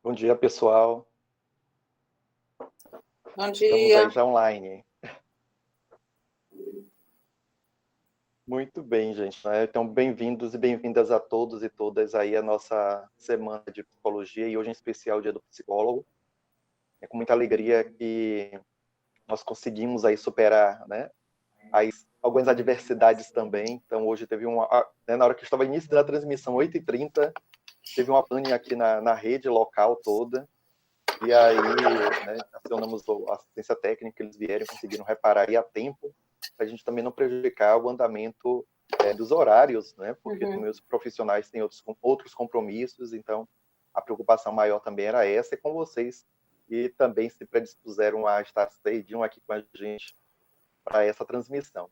Bom dia, pessoal. Bom Estamos aí dia. já online. Muito bem, gente. Então, bem-vindos e bem-vindas a todos e todas aí à nossa semana de psicologia e hoje em especial o Dia do Psicólogo. É com muita alegria que nós conseguimos aí superar, né, algumas adversidades também. Então, hoje teve na hora que estava início da transmissão, 8h30, teve uma pane aqui na rede local toda. E aí, né, acionamos a assistência técnica, eles vieram e conseguiram reparar aí a tempo, para a gente também não prejudicar o andamento dos horários, né, porque também os profissionais têm outros compromissos, então a preocupação maior também era essa, e com vocês, e também se predispuseram a estar cedinho aqui com a gente para essa transmissão.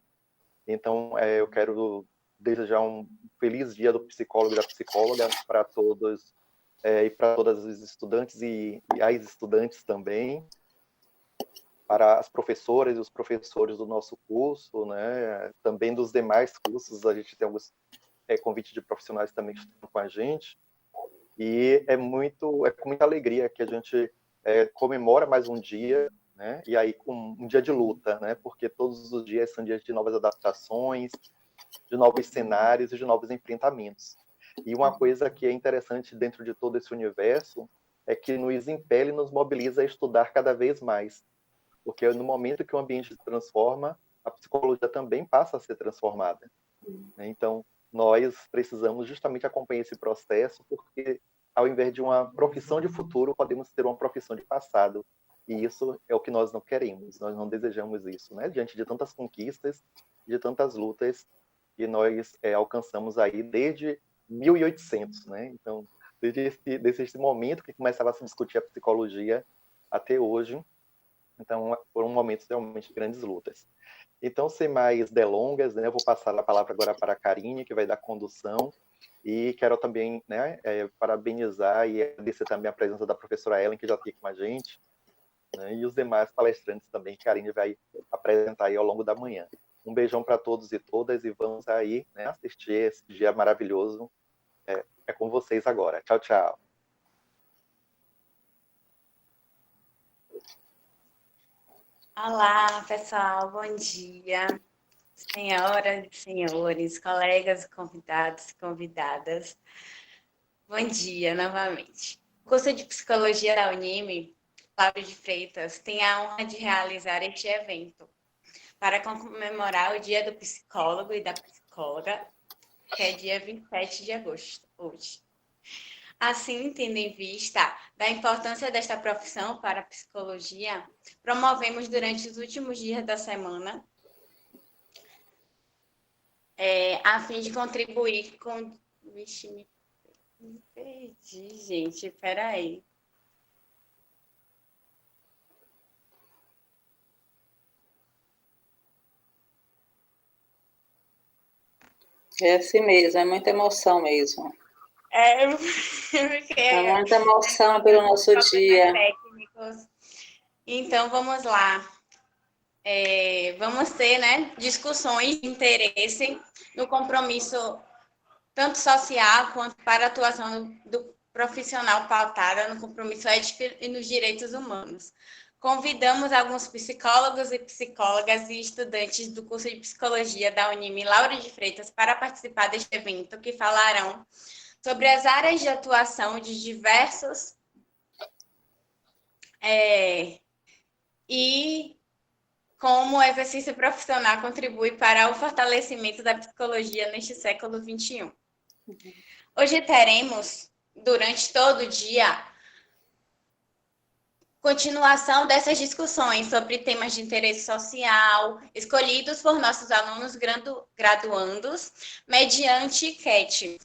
Então, eu quero desejar um feliz dia do psicólogo e da psicóloga para todos, e para todas os estudantes e as estudantes também, para as professoras e os professores do nosso curso, né, também dos demais cursos, a gente tem alguns convites de profissionais também que estão com a gente, e é com muita alegria que a gente comemora mais um dia, né, e aí com um dia de luta, né, porque todos os dias são dias de novas adaptações, de novos cenários e de novos enfrentamentos. E uma coisa que é interessante dentro de todo esse universo é que nos impele e nos mobiliza a estudar cada vez mais. Porque no momento que o ambiente se transforma, a psicologia também passa a ser transformada. Então, nós precisamos justamente acompanhar esse processo, porque ao invés de uma profissão de futuro, podemos ter uma profissão de passado. E isso é o que nós não queremos, nós não desejamos isso, né? Diante de tantas conquistas, de tantas lutas que nós alcançamos aí desde 1800, né? Então, desde esse momento que começava a se discutir a psicologia até hoje, então foram momentos realmente de grandes lutas. Então, sem mais delongas, né, eu vou passar a palavra agora para a Karine, que vai dar condução, e quero também, né, parabenizar e agradecer também a presença da professora Ellen, que já está aqui com a gente, né, e os demais palestrantes também, que a Karine vai apresentar aí ao longo da manhã. Um beijão para todos e todas, e vamos aí, né, assistir esse dia maravilhoso. É com vocês agora. Tchau, tchau. Olá, pessoal, bom dia. Senhoras e senhores, colegas, convidados e convidadas, bom dia novamente. O curso de Psicologia da Unime, Lauro de Freitas, tem a honra de realizar este evento para comemorar o Dia do Psicólogo e da Psicóloga, que é dia 27 de agosto, hoje. Assim, tendo em vista da importância desta profissão para a psicologia, promovemos durante os últimos dias da semana, a fim de contribuir com... Vixe, me perdi, gente, peraí. É assim mesmo, é muita emoção mesmo. É muita emoção pelo nosso dia. Técnicos. Então, vamos lá. Vamos ter, né, discussões de interesse no compromisso tanto social quanto para a atuação do profissional pautada no compromisso ético e nos direitos humanos. Convidamos alguns psicólogos e psicólogas e estudantes do curso de Psicologia da Unime Lauro de Freitas para participar deste evento, que falarão sobre as áreas de atuação de diversos e como o exercício profissional contribui para o fortalecimento da psicologia neste século XXI. Hoje teremos, durante todo o dia, continuação dessas discussões sobre temas de interesse social, escolhidos por nossos alunos graduandos, mediante enquete,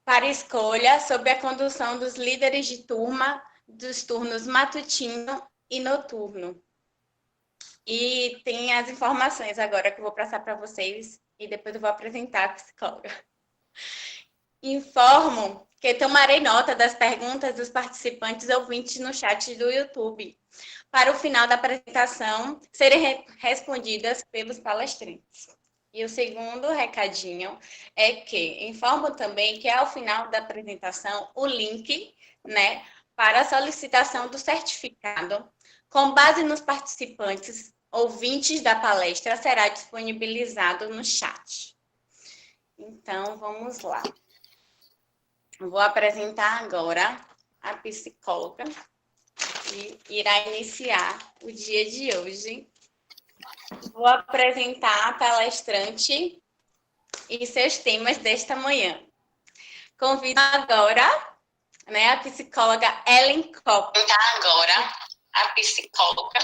para escolha sob a condução dos líderes de turma dos turnos matutino e noturno. E tem as informações agora que eu vou passar para vocês e depois eu vou apresentar a psicóloga. Informo que tomarei nota das perguntas dos participantes ouvintes no chat do YouTube, para o final da apresentação serem respondidas pelos palestrantes. E o segundo recadinho é que informo também que ao final da apresentação o link, né, para a solicitação do certificado, com base nos participantes ouvintes da palestra, será disponibilizado no chat. Então, vamos lá. Vou apresentar agora a psicóloga que irá iniciar o dia de hoje. Vou apresentar a palestrante e seus temas desta manhã. Convido agora, a psicóloga Ellen Kopp. A psicóloga.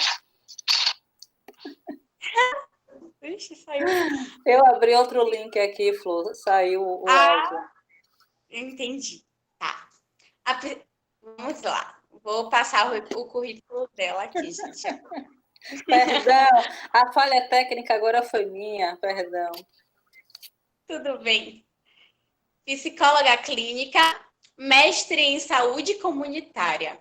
Ixi, saiu. Eu abri outro link aqui, Flor, saiu o áudio. Entendi. Tá. Vamos lá. Vou passar o currículo dela aqui, gente. Perdão, a falha técnica agora foi minha, perdão. Tudo bem. Psicóloga clínica, mestre em saúde comunitária,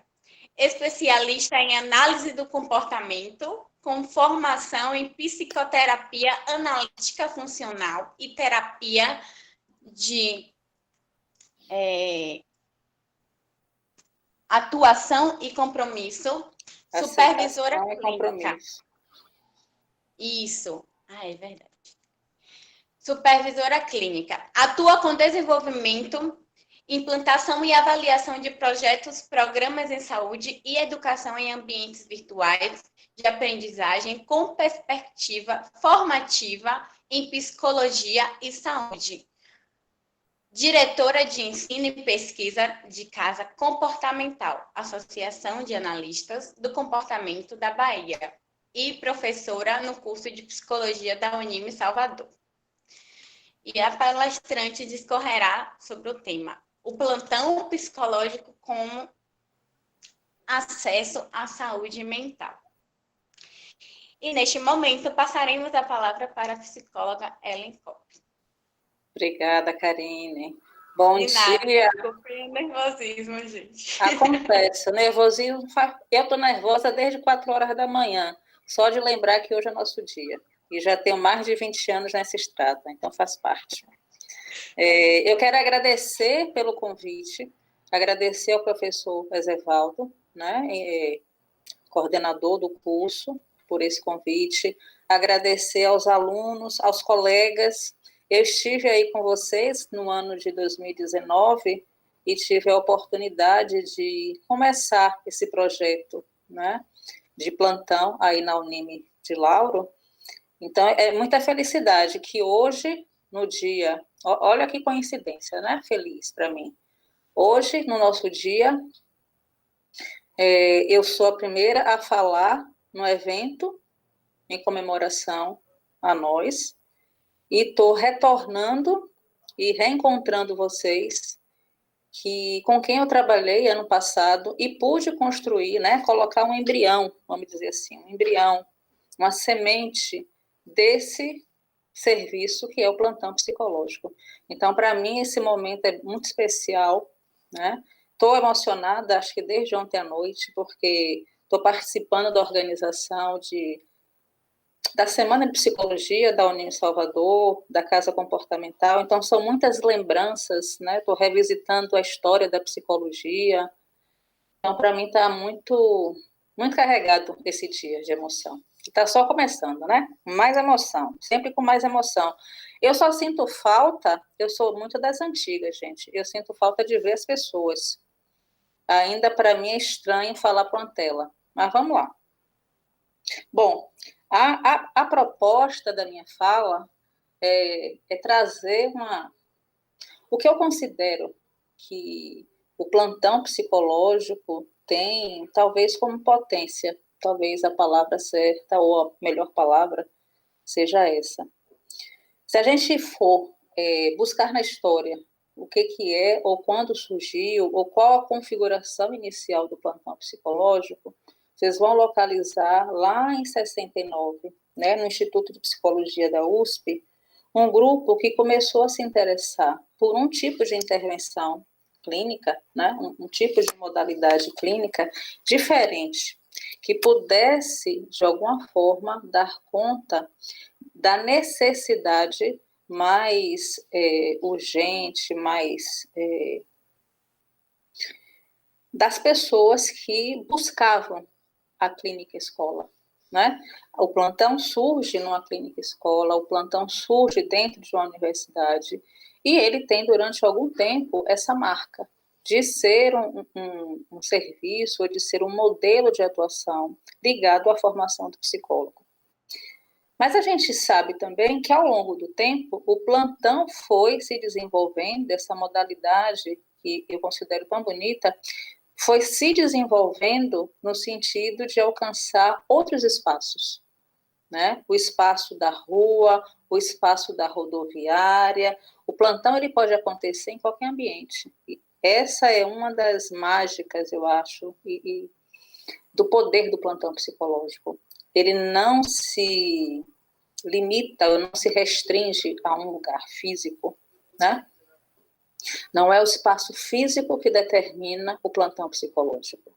especialista em análise do comportamento, com formação em psicoterapia analítica funcional e terapia de atuação e compromisso, supervisora clínica. Isso. É verdade. Supervisora clínica. Atua com desenvolvimento, implantação e avaliação de projetos, programas em saúde e educação em ambientes virtuais de aprendizagem com perspectiva formativa em psicologia e saúde. Diretora de ensino e pesquisa de Casa Comportamental, Associação de Analistas do Comportamento da Bahia, e professora no curso de Psicologia da Unime Salvador. E a palestrante discorrerá sobre o tema: o plantão psicológico como acesso à saúde mental. E neste momento passaremos a palavra para a psicóloga Ellen Kopp. Obrigada, Karine. Bom dia. Desculpe o nervosismo, gente. Acontece, o nervosismo. Eu estou nervosa desde 4 horas da manhã, só de lembrar que hoje é nosso dia. E já tenho mais de 20 anos nessa estrada, então faz parte. Eu quero agradecer pelo convite, agradecer ao professor Ezevaldo, coordenador do curso, por esse convite, agradecer aos alunos, aos colegas. Eu estive aí com vocês no ano de 2019 e tive a oportunidade de começar esse projeto, de plantão aí na Unime de Lauro. Então, é muita felicidade que hoje, no dia, olha que coincidência, feliz para mim. Hoje, no nosso dia, eu sou a primeira a falar no evento em comemoração a nós, e estou retornando e reencontrando vocês, com quem eu trabalhei ano passado e pude construir, colocar um embrião, vamos dizer assim, um embrião, uma semente desse serviço que é o plantão psicológico. Então, para mim, esse momento é muito especial, Estou emocionada, acho que desde ontem à noite, porque estou participando da organização da Semana de Psicologia da Unime Salvador, da Casa Comportamental. Então, são muitas lembranças, Estou revisitando a história da psicologia. Então, para mim, está muito, muito carregado esse dia de emoção. Está só começando, Mais emoção, sempre com mais emoção. Eu só sinto falta, eu sou muito das antigas, gente, eu sinto falta de ver as pessoas. Ainda para mim é estranho falar para uma tela, mas vamos lá. Bom, a proposta da minha fala é trazer o que eu considero que o plantão psicológico tem, talvez como potência, talvez a palavra certa ou a melhor palavra seja essa. Se a gente for buscar na história o que é, ou quando surgiu, ou qual a configuração inicial do plantão psicológico, vocês vão localizar lá em 69, no Instituto de Psicologia da USP, um grupo que começou a se interessar por um tipo de intervenção clínica, um tipo de modalidade clínica diferente, que pudesse, de alguma forma, dar conta da necessidade mais urgente, mais das pessoas que buscavam a clínica escola, né? O plantão surge numa clínica escola, o plantão surge dentro de uma universidade, e ele tem, durante algum tempo, essa marca de ser um serviço, ou de ser um modelo de atuação ligado à formação do psicólogo. Mas a gente sabe também que, ao longo do tempo, o plantão foi se desenvolvendo, essa modalidade que eu considero tão bonita, foi se desenvolvendo no sentido de alcançar outros espaços, né? O espaço da rua, o espaço da rodoviária. O plantão ele pode acontecer em qualquer ambiente. E essa é uma das mágicas, eu acho, do poder do plantão psicológico. Ele não se limita, ou não se restringe a um lugar físico, né? Não é o espaço físico que determina o plantão psicológico.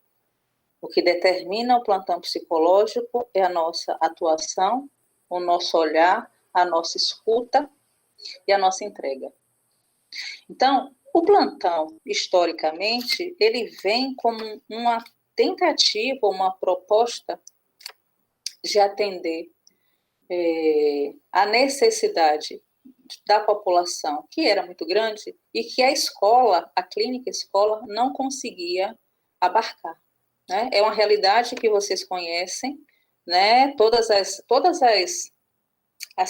O que determina o plantão psicológico é a nossa atuação, o nosso olhar, a nossa escuta e a nossa entrega. Então, o plantão, historicamente, ele vem como uma tentativa, uma proposta de atender a necessidade da população, que era muito grande, e que a escola, a clínica escola, não conseguia abarcar. Né? É uma realidade que vocês conhecem, né? Todas as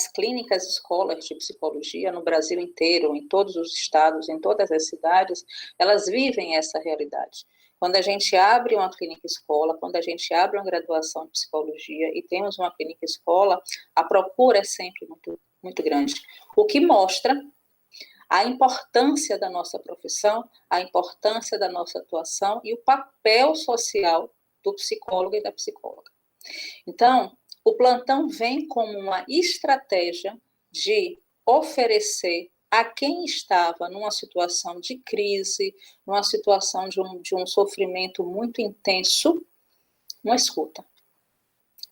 clínicas escolas de psicologia no Brasil inteiro, em todos os estados, em todas as cidades, elas vivem essa realidade. Quando a gente abre uma clínica escola, quando a gente abre uma graduação de psicologia e temos uma clínica escola, a procura é sempre muito, muito grande. O que mostra a importância da nossa profissão, a importância da nossa atuação e o papel social do psicólogo e da psicóloga. Então, o plantão vem como uma estratégia de oferecer a quem estava numa situação de crise, numa situação de um sofrimento muito intenso, uma escuta.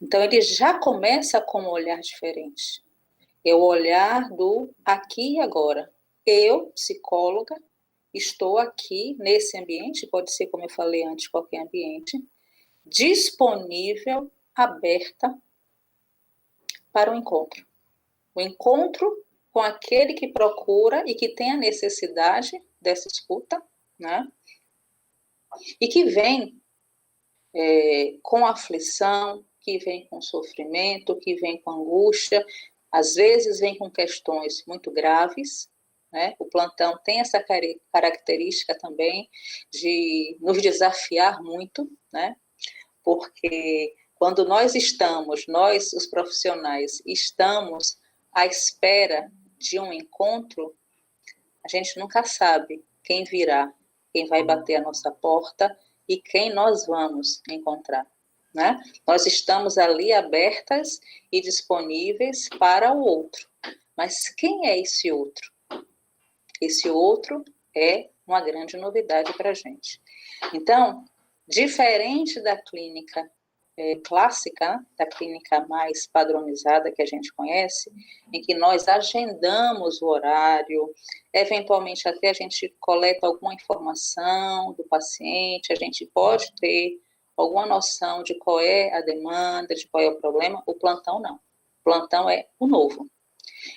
Então, ele já começa com um olhar diferente. É o olhar do aqui e agora. Eu, psicóloga, estou aqui nesse ambiente, pode ser, como eu falei antes, qualquer ambiente, disponível, aberta para o encontro. O encontro com aquele que procura e que tem a necessidade dessa escuta, né? E que vem com aflição, que vem com sofrimento, que vem com angústia, às vezes vem com questões muito graves, né? O plantão tem essa característica também de nos desafiar muito, né? Porque quando nós, os profissionais, estamos à espera de um encontro, a gente nunca sabe quem virá, quem vai bater a nossa porta e quem nós vamos encontrar, né? Nós estamos ali abertas e disponíveis para o outro. Mas quem é esse outro? Esse outro é uma grande novidade para a gente. Então, diferente da clínica clássica, da clínica mais padronizada que a gente conhece, em que nós agendamos o horário, eventualmente até a gente coleta alguma informação do paciente, a gente pode ter alguma noção de qual é a demanda, de qual é o problema. O plantão não. O plantão é o novo.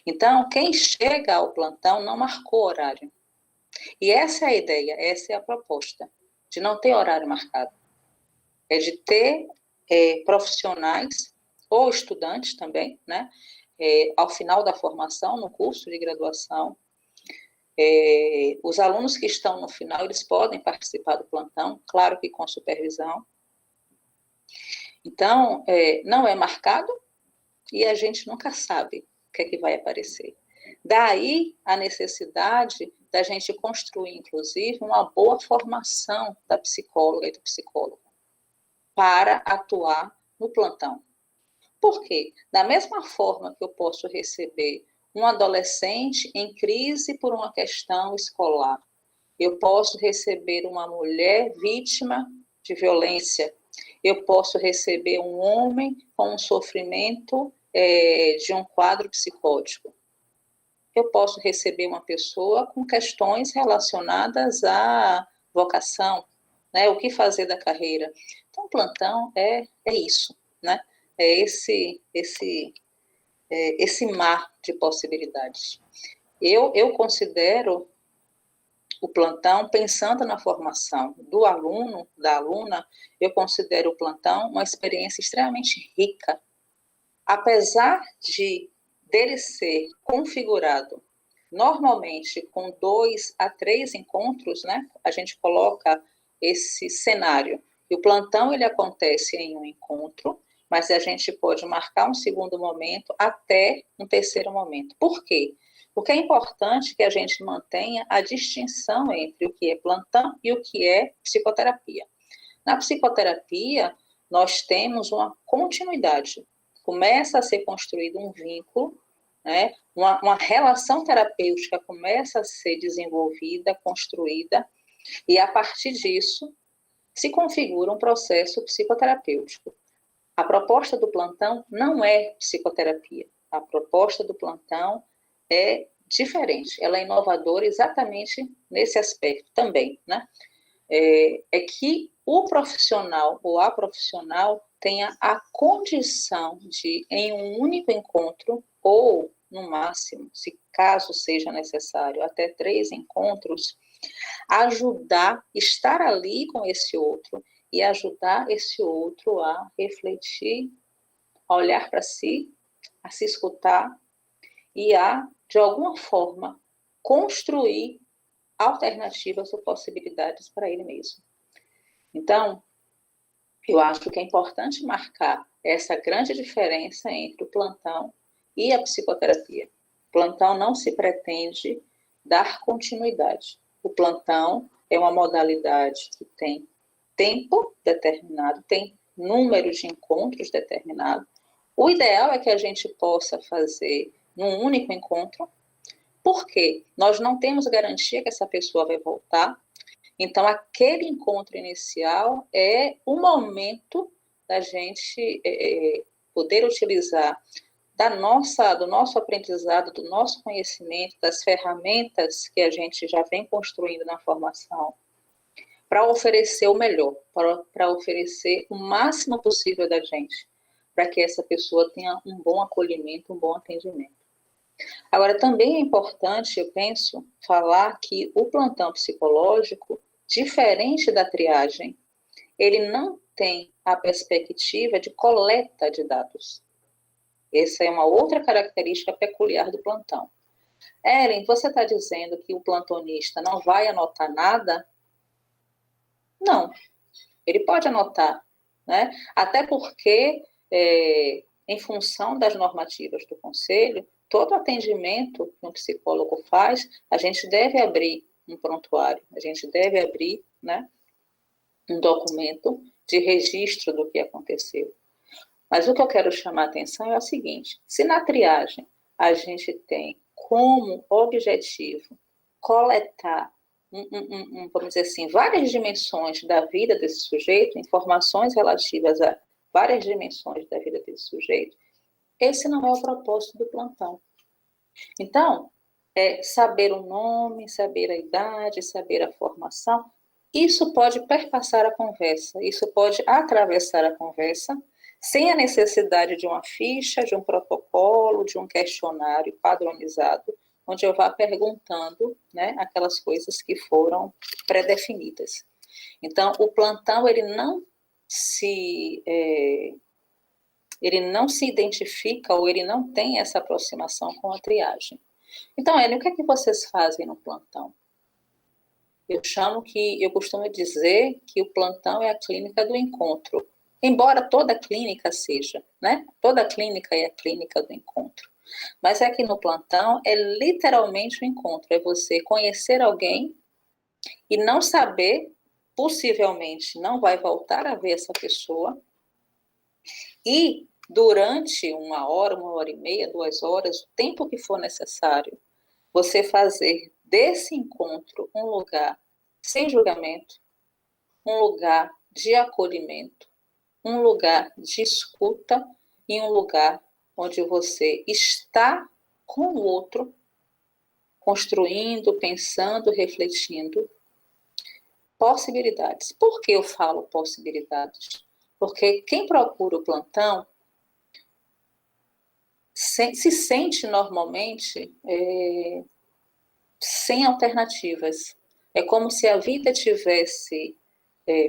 Então, quem chega ao plantão não marcou horário. E essa é a ideia, essa é a proposta, de não ter horário marcado. É de ter profissionais ou estudantes também, né? Ao final da formação, no curso de graduação, os alunos que estão no final, eles podem participar do plantão, claro que com supervisão. Então, não é marcado e a gente nunca sabe o que é que vai aparecer. Daí a necessidade da gente construir, inclusive, uma boa formação da psicóloga e do psicólogo para atuar no plantão. Por quê? Da mesma forma que eu posso receber um adolescente em crise por uma questão escolar, eu posso receber uma mulher vítima de violência, eu posso receber um homem com um sofrimento de um quadro psicótico, eu posso receber uma pessoa com questões relacionadas à vocação, né? O que fazer da carreira? Então, o plantão é isso, né? É esse mar de possibilidades. Eu considero o plantão, pensando na formação do aluno, da aluna, eu considero o plantão uma experiência extremamente rica. Apesar dele ser configurado normalmente com 2 a 3 encontros, né? A gente coloca esse cenário. E o plantão ele acontece em um encontro, mas a gente pode marcar um segundo momento até um terceiro momento. Por quê? Porque é importante que a gente mantenha a distinção entre o que é plantão e o que é psicoterapia. Na psicoterapia, nós temos uma continuidade. Começa a ser construído um vínculo, né? Uma relação terapêutica começa a ser desenvolvida, construída, e a partir disso se configura um processo psicoterapêutico. A proposta do plantão não é psicoterapia. A proposta do plantão é diferente. Ela é inovadora exatamente nesse aspecto também, né? É que o profissional ou a profissional tenha a condição de, em um único encontro, ou no máximo, se caso seja necessário, até 3 encontros, ajudar, estar ali com esse outro e ajudar esse outro a refletir, a olhar para si, a se escutar e a, de alguma forma, construir alternativas ou possibilidades para ele mesmo. Então, eu acho que é importante marcar essa grande diferença entre o plantão e a psicoterapia. O plantão não se pretende dar continuidade. O plantão é uma modalidade que tem tempo determinado, tem número de encontros determinado. O ideal é que a gente possa fazer num único encontro, porque nós não temos garantia que essa pessoa vai voltar. Então, aquele encontro inicial é o momento da gente poder utilizar do nosso aprendizado, do nosso conhecimento, das ferramentas que a gente já vem construindo na formação, para oferecer o melhor, para oferecer o máximo possível da gente, para que essa pessoa tenha um bom acolhimento, um bom atendimento. Agora, também é importante, eu penso, falar que o plantão psicológico, diferente da triagem, ele não tem a perspectiva de coleta de dados. Essa é uma outra característica peculiar do plantão. Ellen, você está dizendo que o plantonista não vai anotar nada? Não, ele pode anotar, né? Até porque, em função das normativas do Conselho, todo atendimento que um psicólogo faz, a gente deve abrir um prontuário, a gente deve abrir, né, um documento de registro do que aconteceu. Mas o que eu quero chamar a atenção é o seguinte: se na triagem a gente tem como objetivo coletar, vamos dizer assim, várias dimensões da vida desse sujeito, informações relativas a várias dimensões da vida desse sujeito, esse não é o propósito do plantão. Então, saber o nome, saber a idade, saber a formação, isso pode perpassar a conversa, isso pode atravessar a conversa, sem a necessidade de uma ficha, de um protocolo, de um questionário padronizado, onde eu vá perguntando, né, aquelas coisas que foram pré-definidas. Então, o plantão, ele não se identifica ou ele não tem essa aproximação com a triagem. Então, Hélio, o que é que vocês fazem no plantão? Eu costumo dizer que o plantão é a clínica do encontro, embora toda clínica seja, né? Toda clínica é a clínica do encontro. Mas aqui no plantão é literalmente o encontro, é você conhecer alguém e não saber, possivelmente não vai voltar a ver essa pessoa, e durante 1 hora e meia, 2 horas, o tempo que for necessário, você fazer desse encontro um lugar sem julgamento, um lugar de acolhimento, um lugar de escuta e um lugar onde você está com o outro, construindo, pensando, refletindo, possibilidades. Por que eu falo possibilidades? Porque quem procura o plantão se sente normalmente sem alternativas. É como se a vida tivesse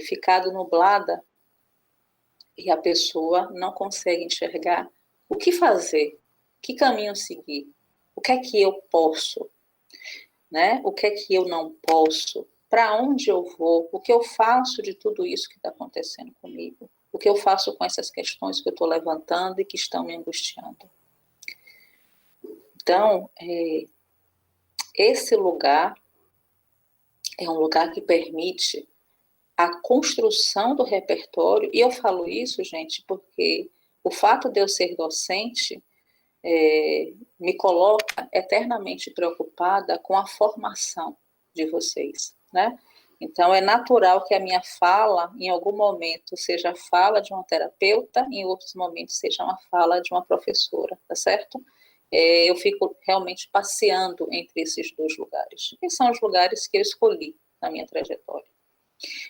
ficado nublada e a pessoa não consegue enxergar o que fazer, que caminho seguir, o que é que eu posso, né? O que é que eu não posso, para onde eu vou, o que eu faço de tudo isso que está acontecendo comigo, o que eu faço com essas questões que eu estou levantando e que estão me angustiando. Então, esse lugar é um lugar que permite a construção do repertório, e eu falo isso, gente, porque o fato de eu ser docente me coloca eternamente preocupada com a formação de vocês, né? Então, é natural que a minha fala, em algum momento, seja a fala de uma terapeuta, em outros momentos, seja uma fala de uma professora, tá certo? Eu fico realmente passeando entre esses dois lugares, que são os lugares que eu escolhi na minha trajetória.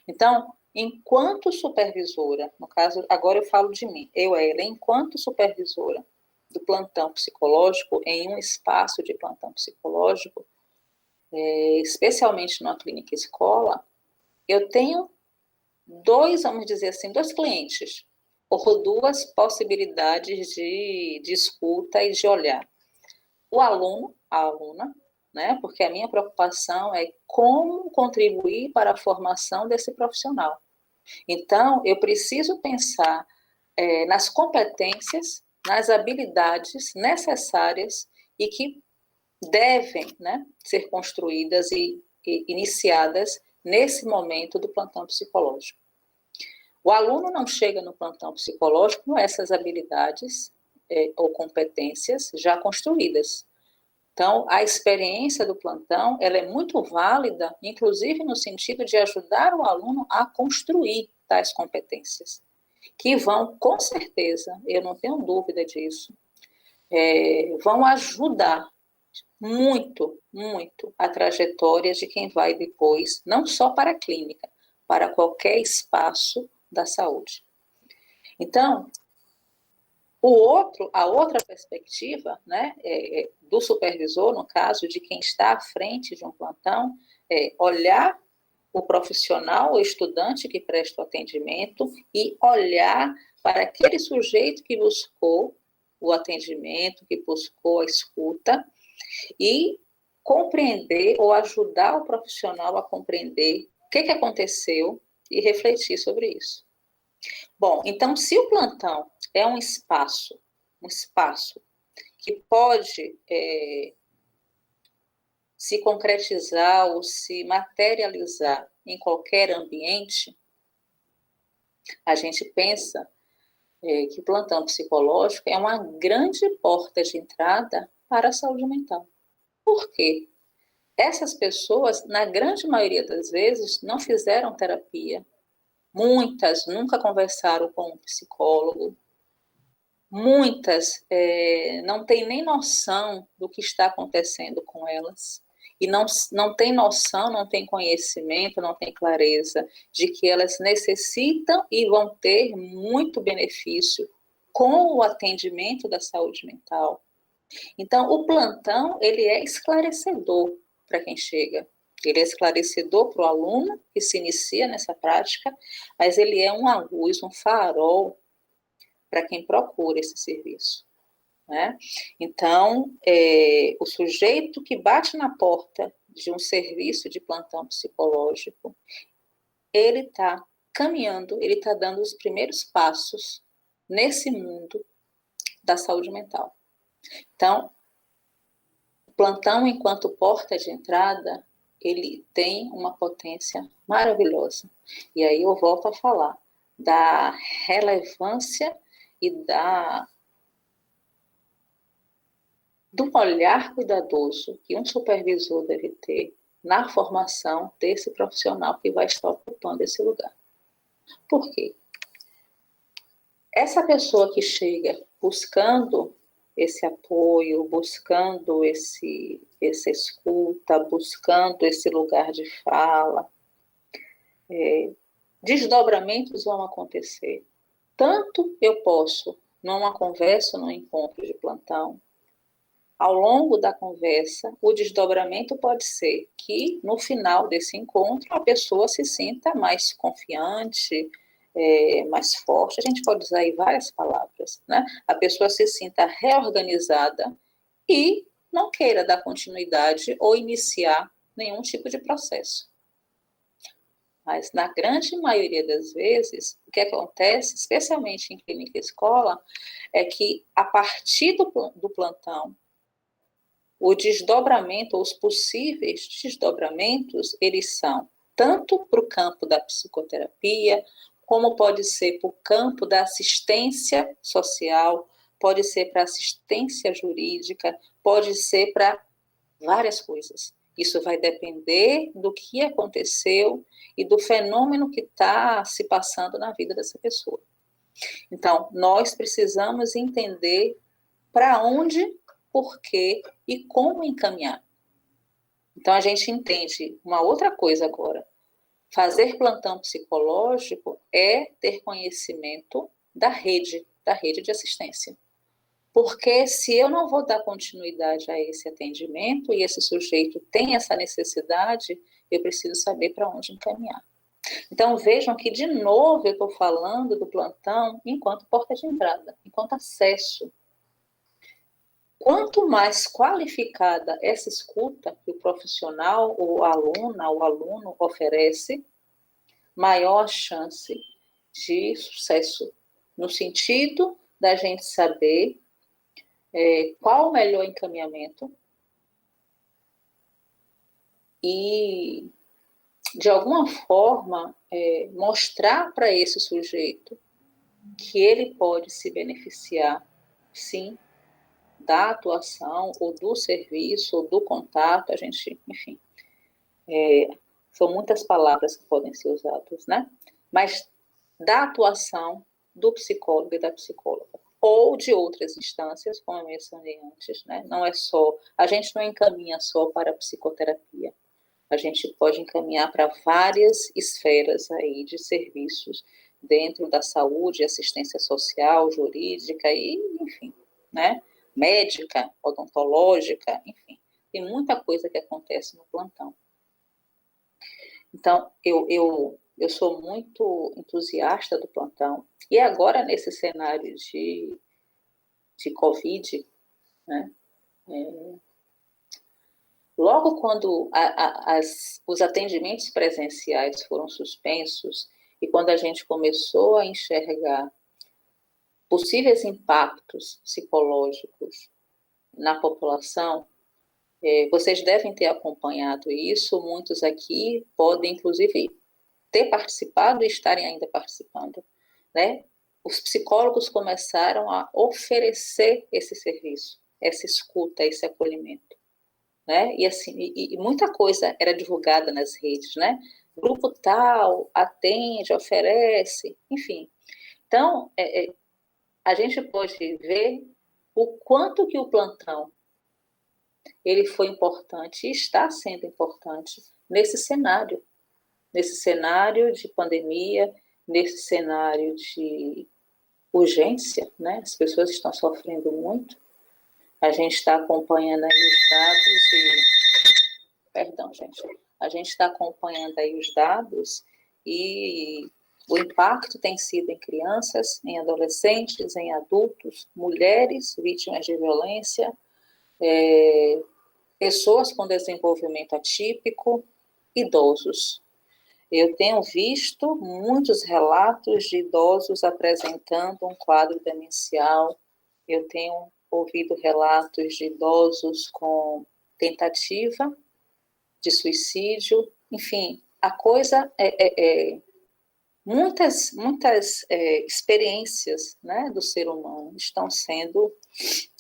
Então, enquanto supervisora, no caso, agora eu falo de mim, ela, enquanto supervisora do plantão psicológico, em um espaço de plantão psicológico, especialmente numa clínica escola, eu tenho vamos dizer assim, dois clientes, ou duas possibilidades de escuta e de olhar. O aluno, a aluna, né, porque a minha preocupação é como contribuir para a formação desse profissional. Então, eu preciso pensar nas competências, nas habilidades necessárias e que devem, né, ser construídas e iniciadas nesse momento do plantão psicológico. O aluno não chega no plantão psicológico com essas habilidades ou competências já construídas. Então, a experiência do plantão, ela é muito válida, inclusive no sentido de ajudar o aluno a construir tais competências, que vão, com certeza, eu não tenho dúvida disso, vão ajudar muito, muito a trajetória de quem vai depois, não só para a clínica, para qualquer espaço da saúde. Então, a outra perspectiva, né, do supervisor, no caso de quem está à frente de um plantão, é olhar o profissional, o estudante que presta o atendimento e olhar para aquele sujeito que buscou o atendimento, que buscou a escuta e compreender ou ajudar o profissional a compreender o que aconteceu e refletir sobre isso. Bom, então, se o plantão é um espaço que pode se concretizar ou se materializar em qualquer ambiente, a gente pensa que o plantão psicológico é uma grande porta de entrada para a saúde mental. Por quê? Essas pessoas, na grande maioria das vezes, não fizeram terapia. Muitas nunca conversaram com um psicólogo. Muitas não têm nem noção do que está acontecendo com elas. E não têm noção, não têm conhecimento, não têm clareza de que elas necessitam e vão ter muito benefício com o atendimento da saúde mental. Então, o plantão, ele é esclarecedor para quem chega. Ele é esclarecedor para o aluno que se inicia nessa prática, mas ele é uma luz, um farol para quem procura esse serviço, né? Então, o sujeito que bate na porta de um serviço de plantão psicológico, ele está caminhando, ele está dando os primeiros passos nesse mundo da saúde mental. Então, o plantão, enquanto porta de entrada, ele tem uma potência maravilhosa. E aí eu volto a falar da relevância e do olhar cuidadoso que um supervisor deve ter na formação desse profissional que vai estar ocupando esse lugar. Por quê? Essa pessoa que chega buscando esse apoio, buscando essa escuta, buscando esse lugar de fala, desdobramentos vão acontecer. Tanto eu posso, numa conversa, num encontro de plantão, ao longo da conversa, o desdobramento pode ser que, no final desse encontro, a pessoa se sinta mais confiante, mais forte. A gente pode usar aí várias palavras, né? A pessoa se sinta reorganizada e não queira dar continuidade ou iniciar nenhum tipo de processo. Mas, na grande maioria das vezes, o que acontece, especialmente em clínica e escola, é que, a partir do plantão, o desdobramento, ou os possíveis desdobramentos, eles são tanto para o campo da psicoterapia, como pode ser para o campo da assistência social, pode ser para assistência jurídica, pode ser para várias coisas. Isso vai depender do que aconteceu e do fenômeno que está se passando na vida dessa pessoa. Então, nós precisamos entender para onde, por quê e como encaminhar. Então, a gente entende uma outra coisa agora. Fazer plantão psicológico é ter conhecimento da rede de assistência. Porque se eu não vou dar continuidade a esse atendimento e esse sujeito tem essa necessidade, eu preciso saber para onde encaminhar. Então, vejam que, de novo, eu estou falando do plantão enquanto porta de entrada, enquanto acesso. Quanto mais qualificada essa escuta que o profissional, ou a aluna, ou o aluno oferece, maior a chance de sucesso, no sentido da gente saber qual o melhor encaminhamento e, de alguma forma, mostrar para esse sujeito que ele pode se beneficiar, sim, da atuação, ou do serviço, ou do contato. A gente, enfim, são muitas palavras que podem ser usadas, né? Mas da atuação do psicólogo e da psicóloga, ou de outras instâncias, como eu mencionei antes, né? Não é só, a gente não encaminha só para a psicoterapia, a gente pode encaminhar para várias esferas aí de serviços dentro da saúde, assistência social, jurídica e, enfim, né? Médica, odontológica, enfim, tem muita coisa que acontece no plantão. Então, eu sou muito entusiasta do plantão. E agora, nesse cenário de Covid, né? Logo quando os atendimentos presenciais foram suspensos e quando a gente começou a enxergar possíveis impactos psicológicos na população, vocês devem ter acompanhado isso, muitos aqui podem, inclusive, ter participado e estarem ainda participando, né? Os psicólogos começaram a oferecer esse serviço, essa escuta, esse acolhimento, né? E assim, e muita coisa era divulgada nas redes, né? Grupo tal, atende, oferece, enfim. Então, a gente pode ver o quanto que o plantão ele foi importante e está sendo importante nesse cenário de pandemia, nesse cenário de urgência, né? As pessoas estão sofrendo muito. A gente está acompanhando aí os dados Perdão, gente. A gente está acompanhando aí os dados e o impacto tem sido em crianças, em adolescentes, em adultos, mulheres vítimas de violência, pessoas com desenvolvimento atípico, idosos. Eu tenho visto muitos relatos de idosos apresentando um quadro demencial. Eu tenho ouvido relatos de idosos com tentativa de suicídio. Enfim, a coisa muitas experiências, né, do ser humano estão sendo,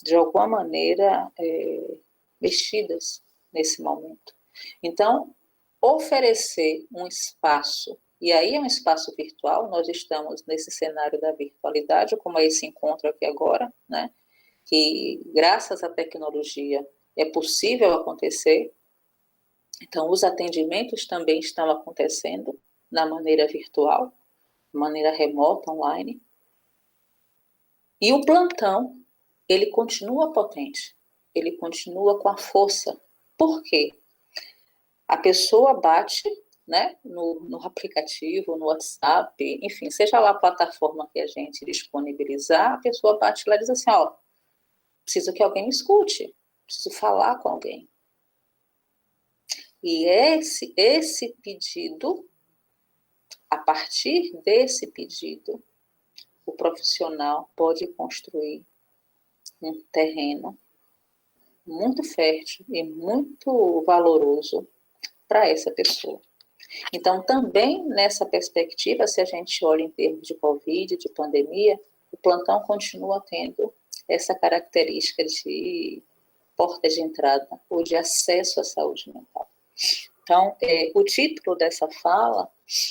de alguma maneira, mexidas nesse momento. Então, oferecer um espaço, e aí é um espaço virtual, nós estamos nesse cenário da virtualidade, como é esse encontro aqui agora, né, que graças à tecnologia é possível acontecer. Então, os atendimentos também estão acontecendo, na maneira virtual, maneira remota, online. E o plantão, ele continua potente, ele continua com a força. Por quê? A pessoa bate, né, no aplicativo, no WhatsApp, enfim, seja lá a plataforma que a gente disponibilizar, a pessoa bate lá e diz assim, ó, preciso que alguém me escute, preciso falar com alguém. E esse pedido, a partir desse pedido, o profissional pode construir um terreno muito fértil e muito valoroso para essa pessoa. Então, também nessa perspectiva, se a gente olha em termos de Covid, de pandemia, o plantão continua tendo essa característica de porta de entrada ou de acesso à saúde mental. Então, o título dessa fala,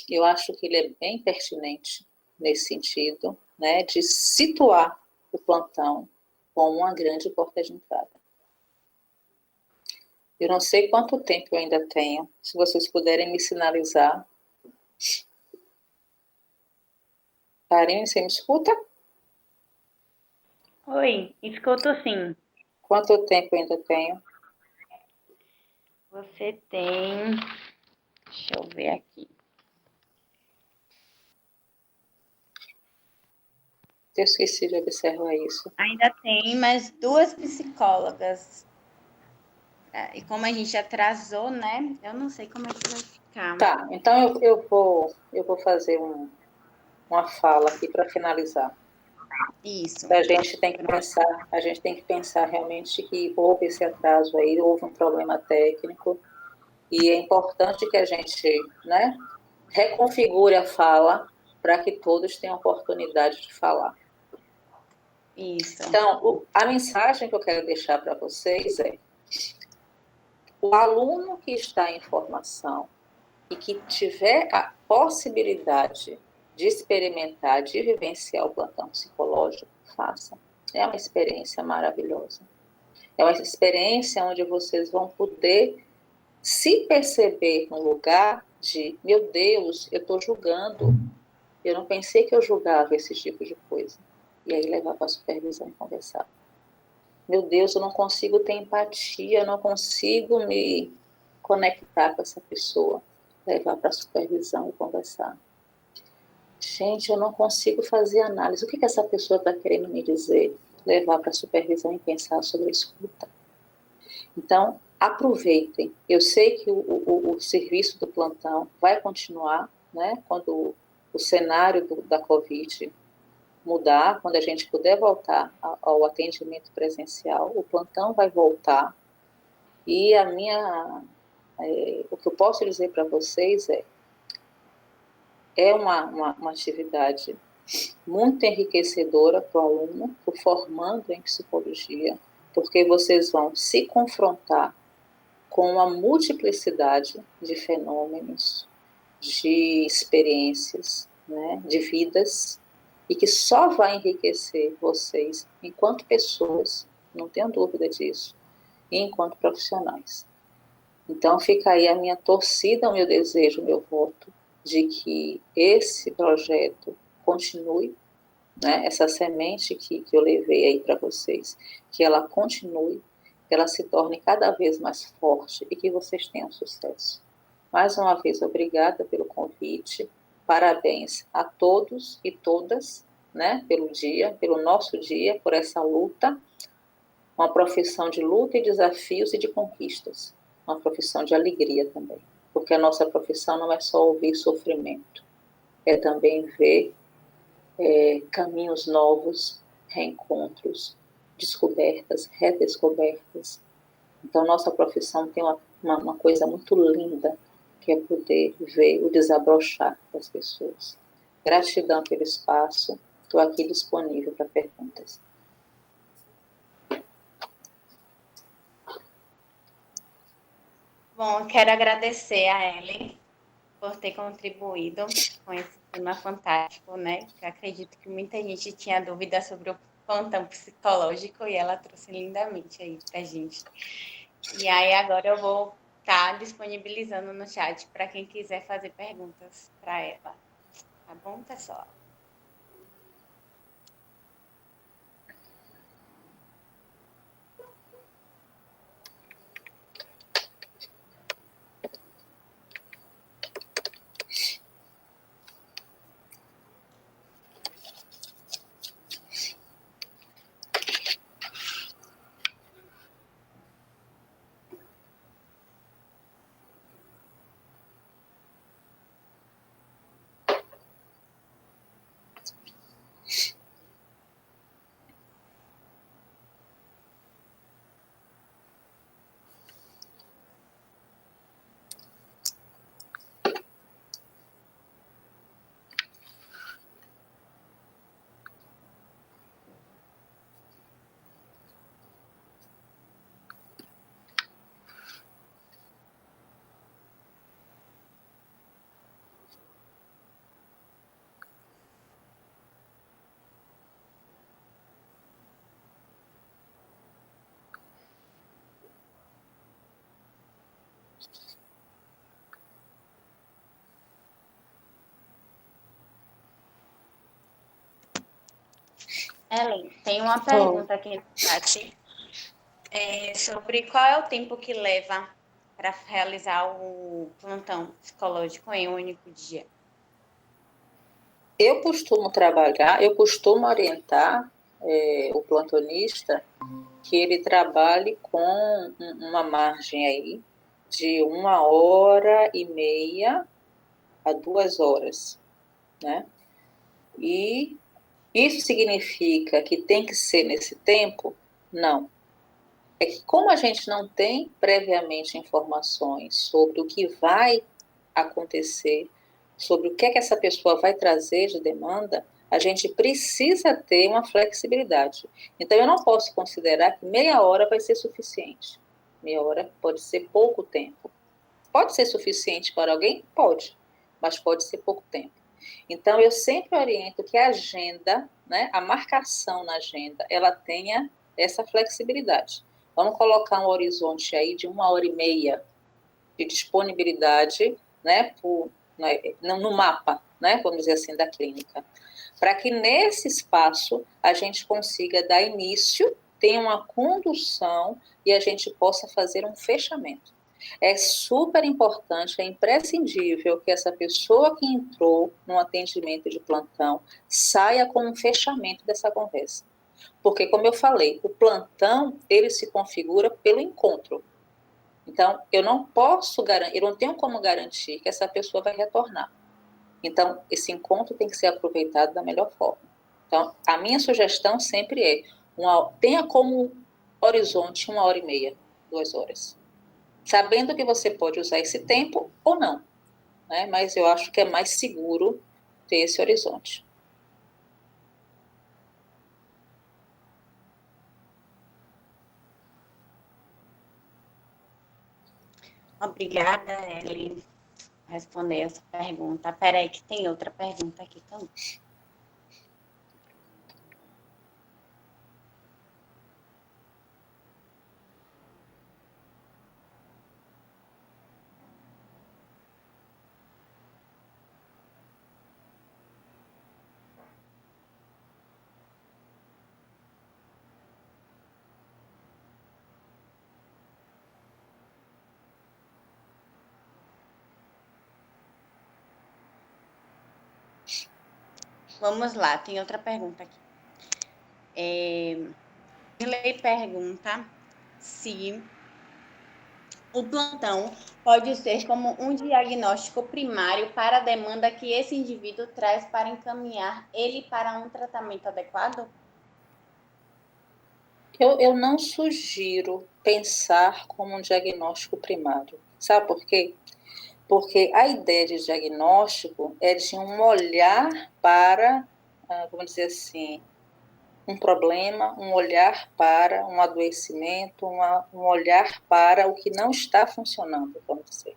eu acho que ele é bem pertinente nesse sentido, né, de situar o plantão como uma grande porta de entrada. Eu não sei quanto tempo eu ainda tenho, se vocês puderem me sinalizar. Karine, você me escuta? Oi, escuto sim. Quanto tempo eu ainda tenho? Você tem... Deixa eu ver aqui. Eu esqueci de observar isso. Ainda tem mais 2 psicólogas. E como a gente atrasou, né? Eu não sei como é que vai ficar. Tá, então eu vou fazer uma fala aqui para finalizar. Isso. A gente tem que pensar realmente que houve esse atraso aí, houve um problema técnico, e é importante que a gente, né, reconfigure a fala para que todos tenham oportunidade de falar. Isso. Então, a mensagem que eu quero deixar para vocês é: o aluno que está em formação e que tiver a possibilidade de experimentar, de vivenciar o plantão psicológico, faça. É uma experiência maravilhosa. É uma experiência onde vocês vão poder se perceber no lugar de, meu Deus, eu estou julgando. Eu não pensei que eu julgava esse tipo de coisa. E aí levar para a supervisão e conversar. Meu Deus, eu não consigo ter empatia, eu não consigo me conectar com essa pessoa. Levar para a supervisão e conversar. Gente, eu não consigo fazer análise. O que essa pessoa está querendo me dizer? Levar para a supervisão e pensar sobre a escuta. Então, aproveitem. Eu sei que o serviço do plantão vai continuar, né? Quando o cenário da Covid mudar, quando a gente puder voltar ao atendimento presencial, o plantão vai voltar. E o que eu posso dizer para vocês é uma atividade muito enriquecedora para o aluno, para o formando em psicologia, porque vocês vão se confrontar com uma multiplicidade de fenômenos, de experiências, né, de vidas, e que só vai enriquecer vocês enquanto pessoas, não tenho dúvida disso, e enquanto profissionais. Então fica aí a minha torcida, o meu desejo, o meu voto, de que esse projeto continue, né, essa semente que eu levei aí para vocês, que ela continue, que ela se torne cada vez mais forte e que vocês tenham sucesso. Mais uma vez, obrigada pelo convite, parabéns a todos e todas, né, pelo dia, pelo nosso dia, por essa luta, uma profissão de luta e desafios e de conquistas, uma profissão de alegria também, porque a nossa profissão não é só ouvir sofrimento, é também ver caminhos novos, reencontros, descobertas, redescobertas. Então, nossa profissão tem uma coisa muito linda, que é poder ver o desabrochar das pessoas. Gratidão pelo espaço, estou aqui disponível para perguntas. Bom, eu quero agradecer a Ellen por ter contribuído com esse tema fantástico, né? Eu acredito que muita gente tinha dúvida sobre o plantão psicológico e ela trouxe lindamente aí pra gente. E aí agora eu vou tá disponibilizando no chat para quem quiser fazer perguntas para ela. Tá bom, pessoal? Ellen, tem uma pergunta aqui no chat sobre qual é o tempo que leva para realizar o plantão psicológico em um único dia. Eu costumo orientar o plantonista que ele trabalhe com uma margem aí de 1h30 a 2 horas, né? E isso significa que tem que ser nesse tempo? Não. É que como a gente não tem previamente informações sobre o que vai acontecer, sobre o que é que essa pessoa vai trazer de demanda, a gente precisa ter uma flexibilidade. Então, eu não posso considerar que meia hora vai ser suficiente. Meia hora pode ser pouco tempo. Pode ser suficiente para alguém? Pode, mas pode ser pouco tempo. Então, eu sempre oriento que a agenda, né, a marcação na agenda, ela tenha essa flexibilidade. Vamos colocar um horizonte aí de 1h30 de disponibilidade, né, no mapa, né, vamos dizer assim, da clínica, para que nesse espaço a gente consiga dar início, tenha uma condução e a gente possa fazer um fechamento. É super importante, é imprescindível que essa pessoa que entrou no atendimento de plantão saia com um fechamento dessa conversa. Porque, como eu falei, o plantão, ele se configura pelo encontro. Então, eu não tenho como garantir que essa pessoa vai retornar. Então, esse encontro tem que ser aproveitado da melhor forma. Então, a minha sugestão sempre é, tenha como horizonte 1h30, 2 horas. Sabendo que você pode usar esse tempo ou não, né? Mas eu acho que é mais seguro ter esse horizonte. Obrigada, Ellen, por responder essa pergunta. Peraí, que tem outra pergunta aqui também. Vamos lá, tem outra pergunta aqui. Ele pergunta se o plantão pode ser como um diagnóstico primário para a demanda que esse indivíduo traz para encaminhar ele para um tratamento adequado? Eu não sugiro pensar como um diagnóstico primário. Sabe por quê? Porque a ideia de diagnóstico é de um olhar para, vamos dizer assim, um problema, um olhar para um adoecimento, um olhar para o que não está funcionando, vamos dizer.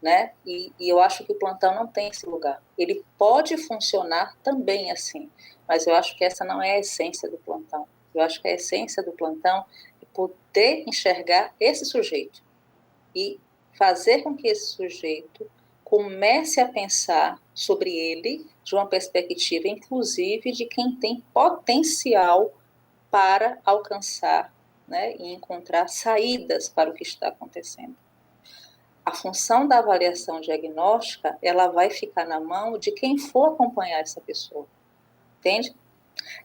Né? E eu acho que o plantão não tem esse lugar. Ele pode funcionar também assim, mas eu acho que essa não é a essência do plantão. Eu acho que a essência do plantão é poder enxergar esse sujeito e fazer com que esse sujeito comece a pensar sobre ele de uma perspectiva, inclusive, de quem tem potencial para alcançar, né, e encontrar saídas para o que está acontecendo. A função da avaliação diagnóstica, ela vai ficar na mão de quem for acompanhar essa pessoa, entende?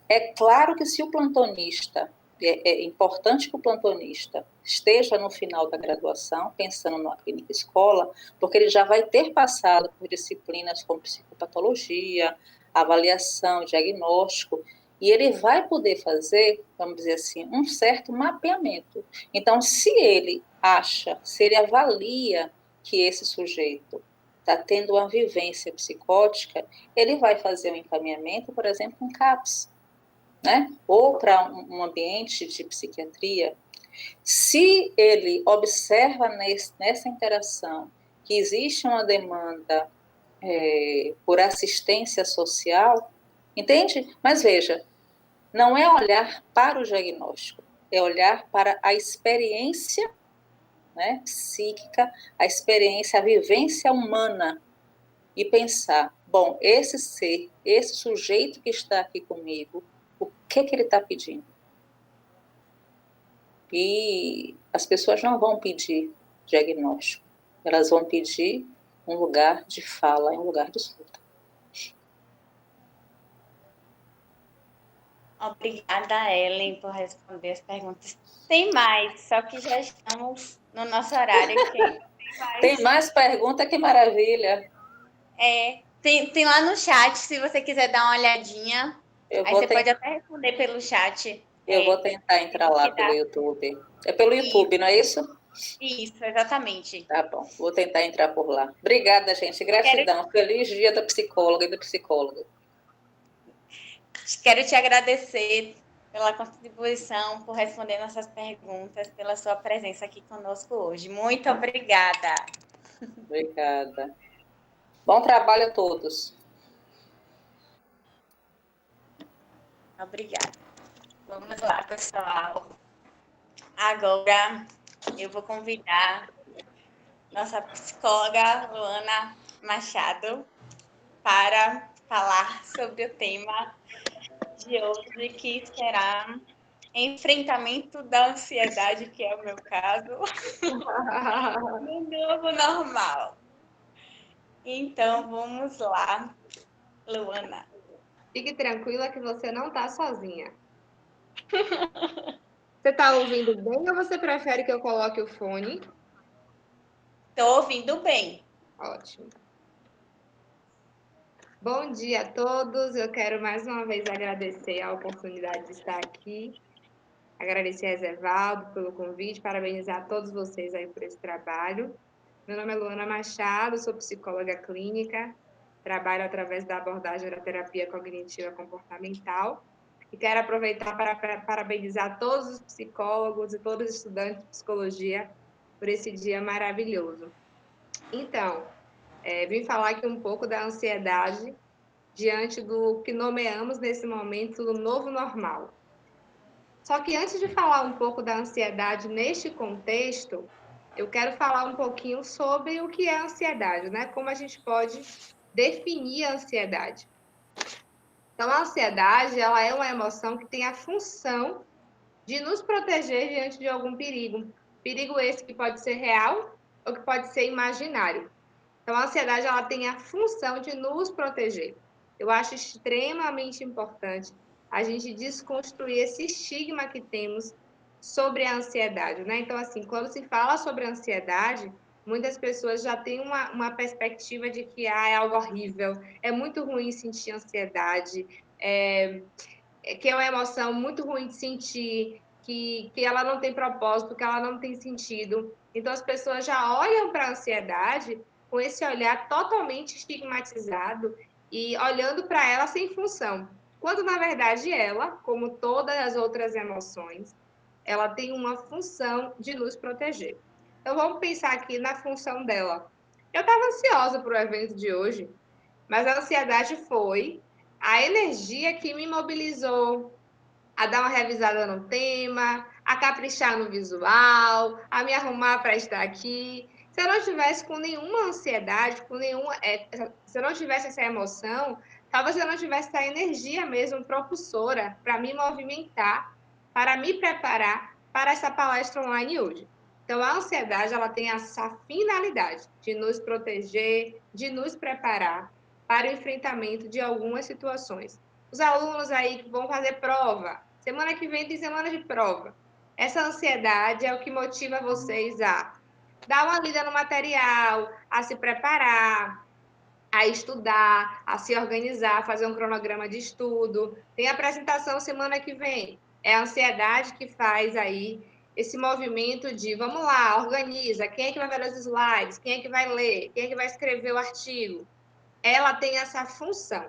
É claro que se o plantonista, é importante que o plantonista esteja no final da graduação, pensando numa clínica escola, porque ele já vai ter passado por disciplinas como psicopatologia, avaliação, diagnóstico, e ele vai poder fazer, vamos dizer assim, um certo mapeamento. Então, se ele acha, se ele avalia que esse sujeito está tendo uma vivência psicótica, ele vai fazer um encaminhamento, por exemplo, um CAPS, né? Ou para um ambiente de psiquiatria. Se ele observa nessa interação que existe uma demanda por assistência social, entende? Mas veja, não é olhar para o diagnóstico, é olhar para a experiência, né, psíquica, a experiência, a vivência humana e pensar, bom, esse ser, esse sujeito que está aqui comigo, o que ele está pedindo? E as pessoas não vão pedir diagnóstico, elas vão pedir um lugar de fala, um lugar de escuta. Obrigada, Ellen, por responder as perguntas. Tem mais, só que já estamos no nosso horário. Tem mais pergunta, que maravilha. Tem lá no chat, se você quiser dar uma olhadinha. Aí você pode até responder pelo chat. Eu vou tentar entrar lá pelo YouTube. É pelo YouTube, não é isso? Isso, exatamente. Tá bom, vou tentar entrar por lá. Obrigada, gente. Gratidão. Feliz dia da psicóloga e do psicólogo. Quero te agradecer pela contribuição, por responder nossas perguntas, pela sua presença aqui conosco hoje. Muito obrigada. Obrigada. Bom trabalho a todos. Obrigada. Vamos lá, pessoal. Agora eu vou convidar nossa psicóloga Luana Machado para falar sobre o tema de hoje, que será enfrentamento da ansiedade, que é o meu caso, no novo normal. Então, vamos lá, Luana. Fique tranquila que você não está sozinha. Você está ouvindo bem ou você prefere que eu coloque o fone? Estou ouvindo bem. Ótimo. Bom dia a todos. Eu quero mais uma vez agradecer a oportunidade de estar aqui. Agradecer a Ezevaldo pelo convite, parabenizar a todos vocês aí por esse trabalho. Meu nome é Luana Machado, sou psicóloga clínica, trabalho através da abordagem da terapia cognitiva comportamental e quero aproveitar para parabenizar todos os psicólogos e todos os estudantes de psicologia por esse dia maravilhoso. Então, vim falar aqui um pouco da ansiedade diante do que nomeamos nesse momento do novo normal. Só que antes de falar um pouco da ansiedade neste contexto, eu quero falar um pouquinho sobre o que é a ansiedade, né? Como a gente pode definir a ansiedade. Então, a ansiedade, ela é uma emoção que tem a função de nos proteger diante de algum perigo. Perigo esse que pode ser real ou que pode ser imaginário. Então, a ansiedade, ela tem a função de nos proteger. Eu acho extremamente importante a gente desconstruir esse estigma que temos sobre a ansiedade, né? Então, assim, quando se fala sobre a ansiedade, muitas pessoas já têm uma perspectiva de que é algo horrível, é muito ruim sentir ansiedade, que é uma emoção muito ruim de sentir, que ela não tem propósito, que ela não tem sentido. Então, as pessoas já olham para a ansiedade com esse olhar totalmente estigmatizado e olhando para ela sem função. Quando, na verdade, ela, como todas as outras emoções, ela tem uma função de nos proteger. Então, vamos pensar aqui na função dela. Eu estava ansiosa para o evento de hoje, mas a ansiedade foi a energia que me mobilizou a dar uma revisada no tema, a caprichar no visual, a me arrumar para estar aqui. Se eu não tivesse com nenhuma ansiedade, se eu não tivesse essa emoção, talvez eu não tivesse essa energia mesmo propulsora para me movimentar, para me preparar para essa palestra online hoje. Então, a ansiedade, ela tem essa finalidade de nos proteger, de nos preparar para o enfrentamento de algumas situações. Os alunos aí que vão fazer prova, semana que vem tem semana de prova. Essa ansiedade é o que motiva vocês a dar uma lida no material, a se preparar, a estudar, a se organizar, fazer um cronograma de estudo. Tem apresentação semana que vem. É a ansiedade que faz aí esse movimento de, vamos lá, organiza, quem é que vai ver os slides, quem é que vai ler, quem é que vai escrever o artigo. Ela tem essa função.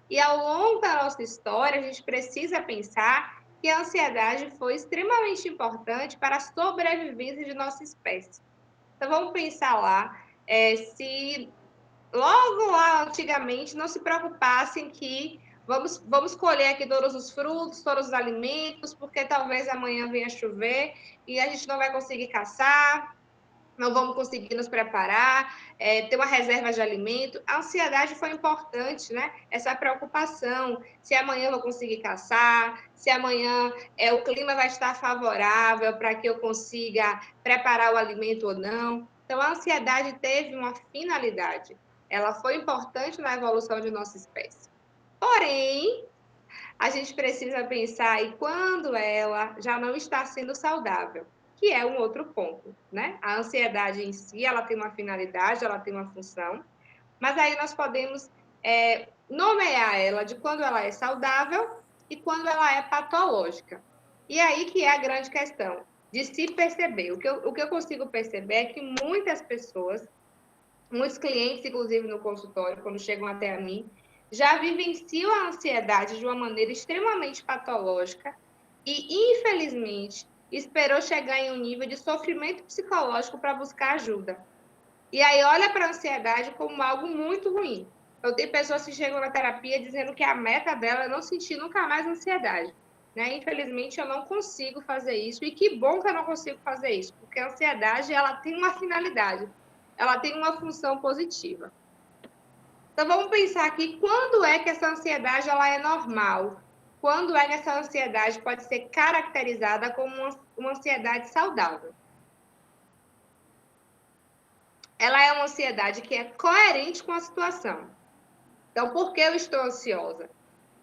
E ao longo da nossa história, a gente precisa pensar que a ansiedade foi extremamente importante para a sobrevivência de nossa espécie. Então, vamos pensar lá, se logo lá antigamente não se preocupassem que vamos colher aqui todos os frutos, todos os alimentos, porque talvez amanhã venha chover e a gente não vai conseguir caçar, não vamos conseguir nos preparar, ter uma reserva de alimento. A ansiedade foi importante, né? Essa preocupação, se amanhã eu vou conseguir caçar, se amanhã o clima vai estar favorável para que eu consiga preparar o alimento ou não. Então, a ansiedade teve uma finalidade. Ela foi importante na evolução de nossa espécie. Porém, a gente precisa pensar em quando ela já não está sendo saudável, que é um outro ponto, né? A ansiedade em si, ela tem uma finalidade, ela tem uma função, mas aí nós podemos nomear ela de quando ela é saudável e quando ela é patológica. E aí que é a grande questão, de se perceber. O que eu consigo perceber é que muitas pessoas, muitos clientes, inclusive no consultório, quando chegam até a mim, já vivenciam a ansiedade de uma maneira extremamente patológica e, infelizmente, esperou chegar em um nível de sofrimento psicológico para buscar ajuda. E aí olha para a ansiedade como algo muito ruim. Eu tenho pessoas que chegam na terapia dizendo que a meta dela é não sentir nunca mais ansiedade. Né? Infelizmente, eu não consigo fazer isso. E que bom que eu não consigo fazer isso, porque a ansiedade ela tem uma finalidade, ela tem uma função positiva. Então, vamos pensar aqui, quando é que essa ansiedade ela é normal? Quando é que essa ansiedade pode ser caracterizada como uma ansiedade saudável? Ela é uma ansiedade que é coerente com a situação. Então, por que eu estou ansiosa?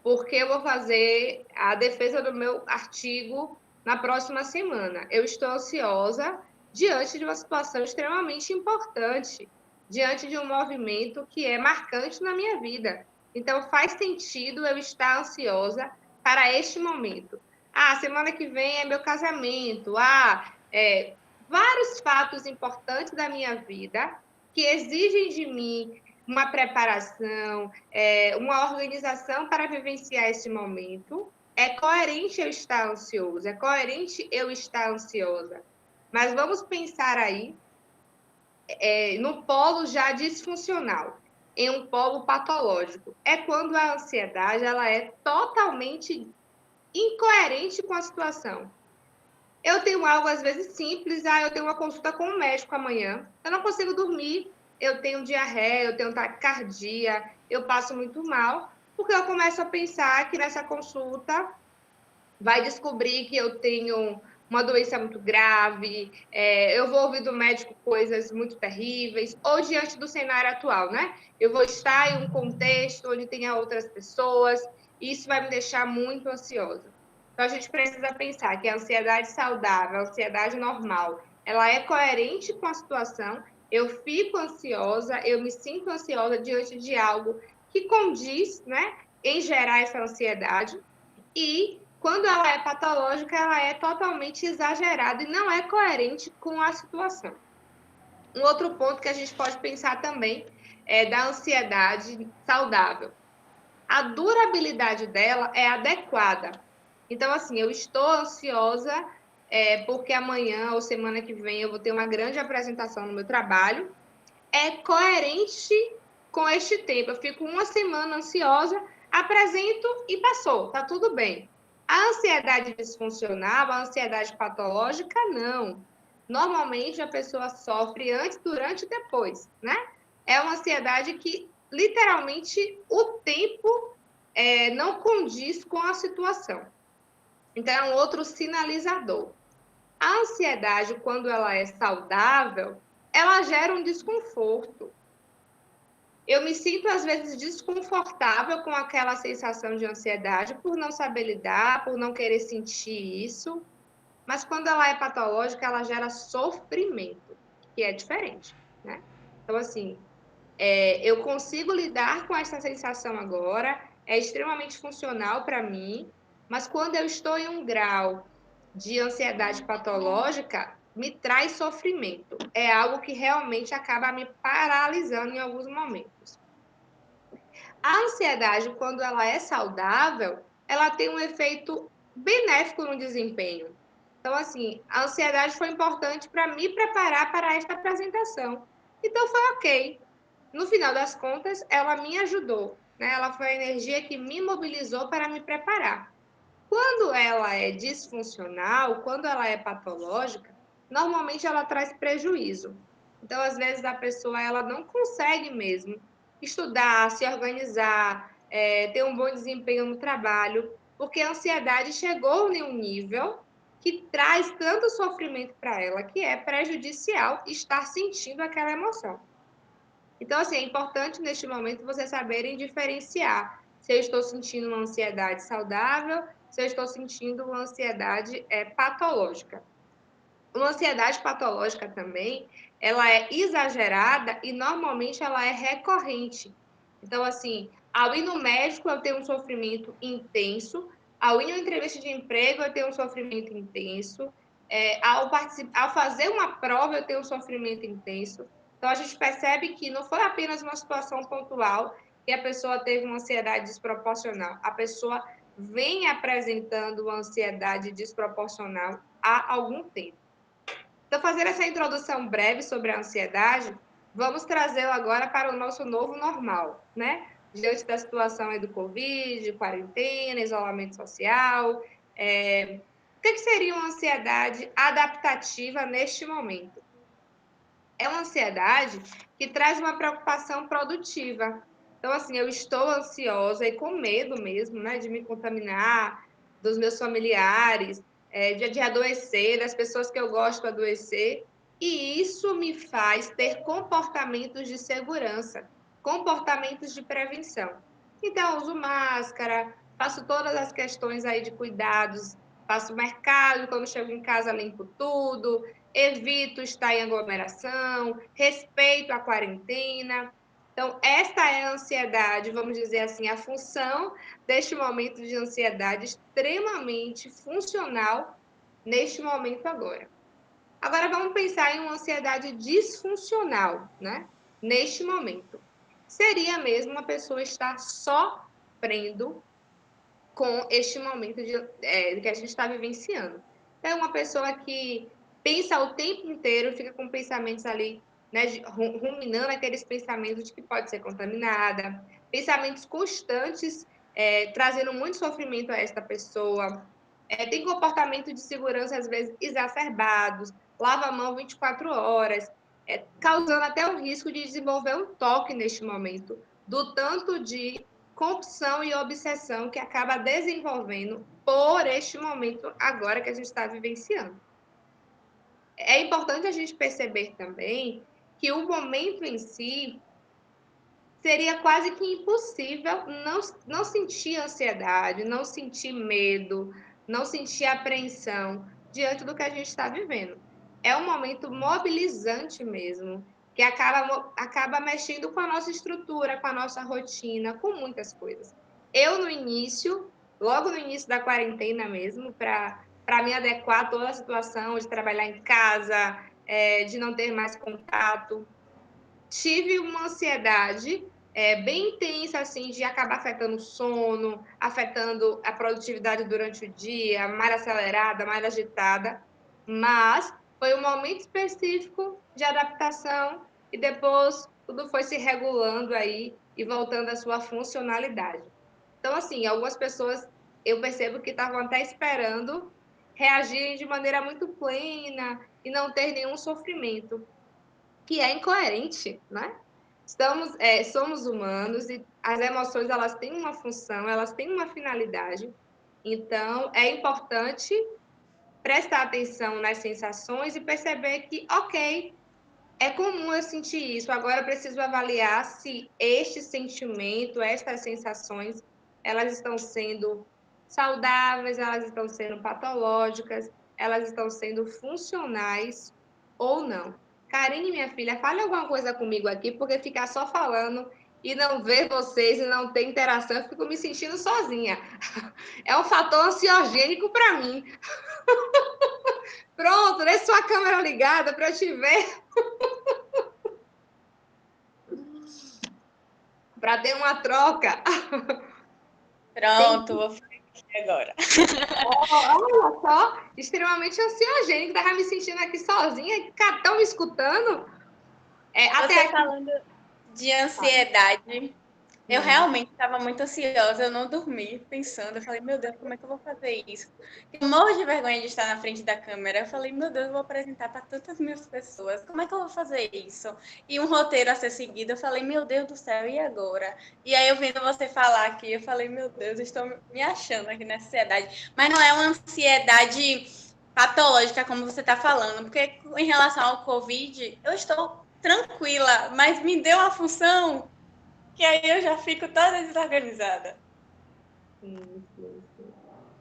Porque eu vou fazer a defesa do meu artigo na próxima semana. Eu estou ansiosa diante de uma situação extremamente importante, diante de um movimento que é marcante na minha vida. Então, faz sentido eu estar ansiosa para este momento. Semana que vem é meu casamento. Vários fatos importantes da minha vida que exigem de mim uma preparação, uma organização para vivenciar esse momento. É coerente eu estar ansioso, é coerente eu estar ansiosa. Mas vamos pensar aí no polo já disfuncional, em um polo patológico. É quando a ansiedade ela é totalmente incoerente com a situação. Eu tenho algo, às vezes, simples. Eu tenho uma consulta com um médico amanhã. Eu não consigo dormir. Eu tenho diarreia, eu tenho taquicardia, eu passo muito mal, porque eu começo a pensar que nessa consulta vai descobrir que eu tenho uma doença muito grave, eu vou ouvir do médico coisas muito terríveis, ou diante do cenário atual, né? Eu vou estar em um contexto onde tenha outras pessoas, e isso vai me deixar muito ansiosa. Então, a gente precisa pensar que a ansiedade saudável, a ansiedade normal, ela é coerente com a situação. Eu fico ansiosa, eu me sinto ansiosa diante de algo que condiz, né, em gerar essa ansiedade. E, quando ela é patológica, ela é totalmente exagerada e não é coerente com a situação. Um outro ponto que a gente pode pensar também é da ansiedade saudável. A durabilidade dela é adequada. Então, assim, eu estou ansiosa porque amanhã ou semana que vem eu vou ter uma grande apresentação no meu trabalho. É coerente com este tempo. Eu fico uma semana ansiosa, apresento e passou, tá tudo bem. A ansiedade disfuncional, a ansiedade patológica, não. Normalmente a pessoa sofre antes, durante e depois, né? É uma ansiedade que literalmente o tempo não condiz com a situação. Então é um outro sinalizador. A ansiedade, quando ela é saudável, ela gera um desconforto. Eu me sinto, às vezes, desconfortável com aquela sensação de ansiedade por não saber lidar, por não querer sentir isso. Mas quando ela é patológica, ela gera sofrimento, que é diferente, né? Então, assim, eu consigo lidar com essa sensação agora, é extremamente funcional para mim, mas quando eu estou em um grau de ansiedade patológica, me traz sofrimento. É algo que realmente acaba me paralisando em alguns momentos. A ansiedade, quando ela é saudável, ela tem um efeito benéfico no desempenho. Então, assim, a ansiedade foi importante para me preparar para esta apresentação. Então, foi ok. No final das contas, ela me ajudou, né? Ela foi a energia que me mobilizou para me preparar. Quando ela é disfuncional, quando ela é patológica, normalmente ela traz prejuízo. Então, às vezes, a pessoa ela não consegue mesmo estudar, se organizar, ter um bom desempenho no trabalho, porque a ansiedade chegou em um nível que traz tanto sofrimento para ela que é prejudicial estar sentindo aquela emoção. Então, assim, é importante neste momento vocês saberem diferenciar se eu estou sentindo uma ansiedade saudável, se eu estou sentindo uma ansiedade patológica. Uma ansiedade patológica também, ela é exagerada e normalmente ela é recorrente. Então, assim, ao ir no médico eu tenho um sofrimento intenso, ao ir em uma entrevista de emprego eu tenho um sofrimento intenso, ao fazer uma prova eu tenho um sofrimento intenso. Então, a gente percebe que não foi apenas uma situação pontual que a pessoa teve uma ansiedade desproporcional. A pessoa vem apresentando uma ansiedade desproporcional há algum tempo. Então, fazer essa introdução breve sobre a ansiedade, vamos trazê-la agora para o nosso novo normal, né? Diante da situação aí do Covid, quarentena, isolamento social. O que seria uma ansiedade adaptativa neste momento? É uma ansiedade que traz uma preocupação produtiva. Então, assim, eu estou ansiosa e com medo mesmo, né, de me contaminar, dos meus familiares, de adoecer, das pessoas que eu gosto adoecer, e isso me faz ter comportamentos de segurança, comportamentos de prevenção. Então, eu uso máscara, faço todas as questões aí de cuidados, faço mercado, quando chego em casa limpo tudo, evito estar em aglomeração, respeito a quarentena. Então, esta é a ansiedade, vamos dizer assim, a função deste momento de ansiedade extremamente funcional neste momento agora. Agora, vamos pensar em uma ansiedade disfuncional, né? Neste momento. Seria mesmo uma pessoa estar sofrendo com este momento que a gente está vivenciando. É uma pessoa que pensa o tempo inteiro, fica com pensamentos ali, né, ruminando aqueles pensamentos de que pode ser contaminada, pensamentos constantes, trazendo muito sofrimento a esta pessoa, tem comportamento de segurança, às vezes, exacerbados, lava a mão 24 horas, causando até o risco de desenvolver um toque neste momento, do tanto de compulsão e obsessão que acaba desenvolvendo por este momento agora que a gente está vivenciando. É importante a gente perceber também que o momento em si seria quase que impossível não sentir ansiedade, não sentir medo, não sentir apreensão diante do que a gente está vivendo. É um momento mobilizante mesmo, que acaba mexendo com a nossa estrutura, com a nossa rotina, com muitas coisas. Eu, no início, logo no início da quarentena mesmo, para me adequar a toda a situação de trabalhar em casa, de não ter mais contato, tive uma ansiedade bem intensa, assim, de acabar afetando o sono, afetando a produtividade durante o dia, mais acelerada, mais agitada, mas foi um momento específico de adaptação e depois tudo foi se regulando aí e voltando à sua funcionalidade. Então, assim, algumas pessoas eu percebo que estavam até esperando reagir de maneira muito plena e não ter nenhum sofrimento, que é incoerente, né? Somos humanos e as emoções elas têm uma função, elas têm uma finalidade. Então, é importante prestar atenção nas sensações e perceber que, ok, é comum eu sentir isso. Agora eu preciso avaliar se este sentimento, estas sensações, elas estão sendo saudáveis, elas estão sendo patológicas, elas estão sendo funcionais ou não. Karine, minha filha, fale alguma coisa comigo aqui, porque ficar só falando e não ver vocês e não ter interação, eu fico me sentindo sozinha. É um fator ansiogênico para mim. Pronto, deixa sua câmera ligada para eu te ver. Para ter uma troca. Pronto, vou fazer aqui agora. Olha só, extremamente ansiogênico, estava me sentindo aqui sozinha, estão me escutando? Até Você aqui. falando de ansiedade, eu realmente estava muito ansiosa, eu não dormi pensando, eu falei, meu Deus, como é que eu vou fazer isso? Eu morro de vergonha de estar na frente da câmera, eu falei, meu Deus, eu vou apresentar para tantas mil pessoas, como é que eu vou fazer isso? E um roteiro a ser seguido, eu falei, meu Deus do céu, e agora? E aí eu vendo você falar aqui, eu falei, meu Deus, eu estou me achando aqui na ansiedade, mas não é uma ansiedade patológica como você está falando, porque em relação ao Covid, eu estou tranquila, mas me deu a função que aí eu já fico toda desorganizada. Sim.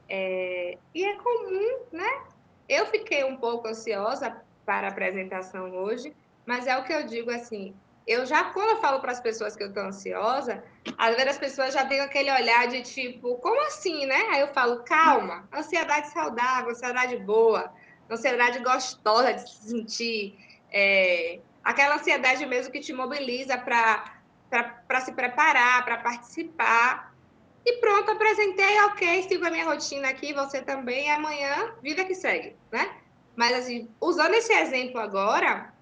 E é comum, né? Eu fiquei um pouco ansiosa para a apresentação hoje, mas é o que eu digo assim. Quando eu falo para as pessoas que eu estou ansiosa, às vezes as pessoas já têm aquele olhar de tipo, como assim, né? Aí eu falo, calma, ansiedade saudável, ansiedade boa, ansiedade gostosa de se sentir, aquela ansiedade mesmo que te mobiliza para se preparar, para participar. E pronto, apresentei, ok, sigo a minha rotina aqui, você também, e amanhã, vida que segue, né? Mas, assim, usando esse exemplo agora,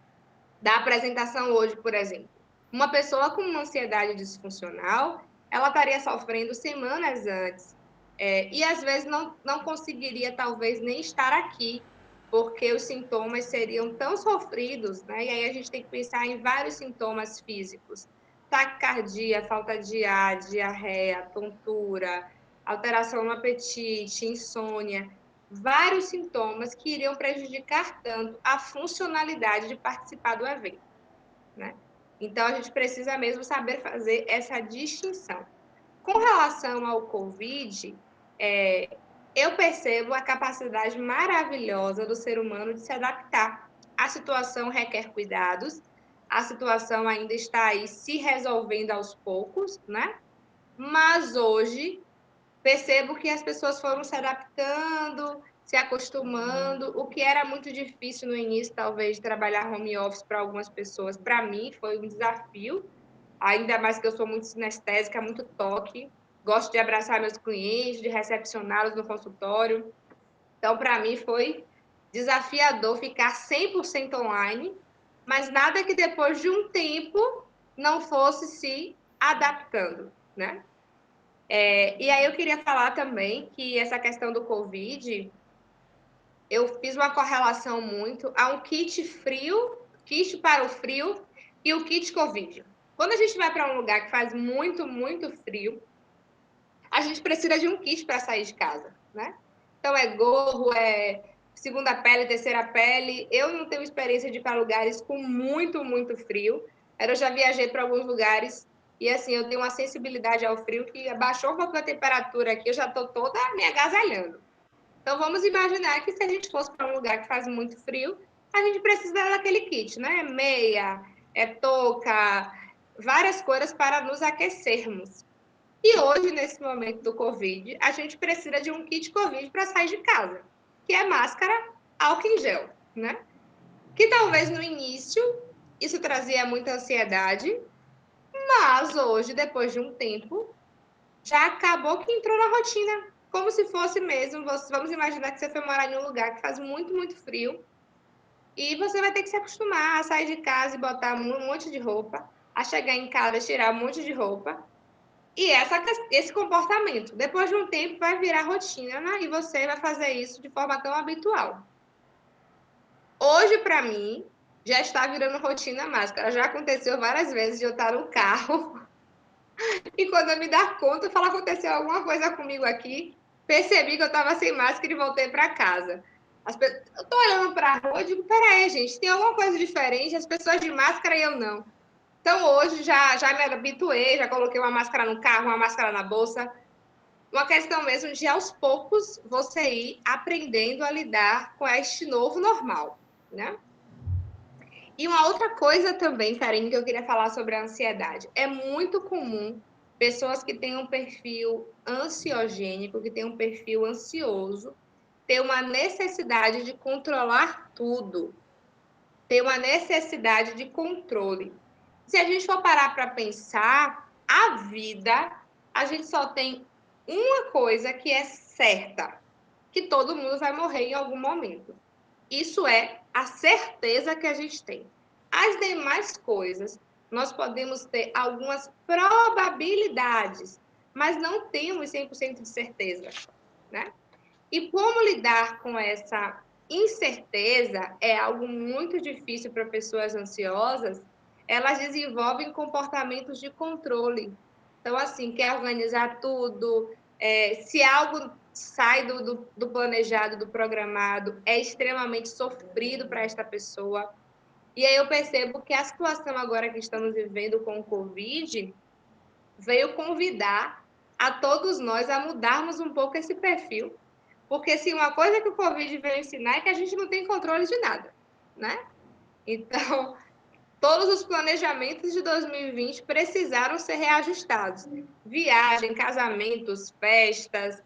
da apresentação hoje, por exemplo, uma pessoa com uma ansiedade disfuncional, ela estaria sofrendo semanas antes, e às vezes não conseguiria, talvez, nem estar aqui, porque os sintomas seriam tão sofridos, né? E aí a gente tem que pensar em vários sintomas físicos: taquicardia, falta de ar, diarreia, tontura, alteração no apetite, insônia, vários sintomas que iriam prejudicar tanto a funcionalidade de participar do evento, né? Então, a gente precisa mesmo saber fazer essa distinção. Com relação ao Covid, eu percebo a capacidade maravilhosa do ser humano de se adaptar. A situação requer cuidados, a situação ainda está aí se resolvendo aos poucos, né? Mas hoje percebo que as pessoas foram se adaptando, se acostumando, o que era muito difícil no início, talvez, de trabalhar home office para algumas pessoas. Para mim, foi um desafio, ainda mais que eu sou muito sinestésica, muito toque, gosto de abraçar meus clientes, de recepcioná-los no consultório. Então, para mim, foi desafiador ficar 100% online, mas nada que depois de um tempo não fosse se adaptando, né? E aí eu queria falar também que essa questão do Covid, eu fiz uma correlação muito a um kit frio, kit para o frio e o kit Covid. Quando a gente vai para um lugar que faz muito, muito frio, a gente precisa de um kit para sair de casa, né? Então é gorro, é segunda pele, terceira pele. Eu não tenho experiência de ir para lugares com muito, muito frio. Eu já viajei para alguns lugares e assim, eu tenho uma sensibilidade ao frio que abaixou um pouco a temperatura aqui, eu já estou toda me agasalhando. Então vamos imaginar que se a gente fosse para um lugar que faz muito frio, a gente precisa daquele kit, né? Meia, touca, várias coisas para nos aquecermos. E hoje, nesse momento do Covid, a gente precisa de um kit Covid para sair de casa, que é máscara, álcool em gel, né? Que talvez no início isso trazia muita ansiedade, mas hoje, depois de um tempo, já acabou que entrou na rotina, como se fosse mesmo. Vamos imaginar que você foi morar em um lugar que faz muito, muito frio, e você vai ter que se acostumar a sair de casa e botar um monte de roupa, a chegar em casa, tirar um monte de roupa. E esse comportamento, depois de um tempo, vai virar rotina, né? E você vai fazer isso de forma tão habitual. Hoje, para mim, já está virando rotina a máscara. Já aconteceu várias vezes de eu estar no carro e quando eu me dar conta, eu falo, aconteceu alguma coisa comigo aqui, percebi que eu estava sem máscara e voltei para casa. Eu estou olhando para a rua e digo, peraí, gente, tem alguma coisa diferente, as pessoas de máscara e eu não. Então, hoje, já me habituei, já coloquei uma máscara no carro, uma máscara na bolsa. Uma questão mesmo de, aos poucos, você ir aprendendo a lidar com este novo normal, né? E uma outra coisa também, Karine, que eu queria falar sobre a ansiedade. É muito comum pessoas que têm um perfil ansiogênico, que têm um perfil ansioso, ter uma necessidade de controlar tudo, ter uma necessidade de controle. Se a gente for parar para pensar, a vida, a gente só tem uma coisa que é certa, que todo mundo vai morrer em algum momento. Isso é a certeza que a gente tem. As demais coisas, nós podemos ter algumas probabilidades, mas não temos 100% de certeza, né? E como lidar com essa incerteza é algo muito difícil para pessoas ansiosas, elas desenvolvem comportamentos de controle. Então, assim, quer organizar tudo, se algo sai do planejado, do programado, é extremamente sofrido para esta pessoa. E aí eu percebo que a situação agora que estamos vivendo com o Covid veio convidar a todos nós a mudarmos um pouco esse perfil, porque se uma coisa que o Covid veio ensinar é que a gente não tem controle de nada, né? Então, todos os planejamentos de 2020 precisaram ser reajustados. Viagem, casamentos, festas,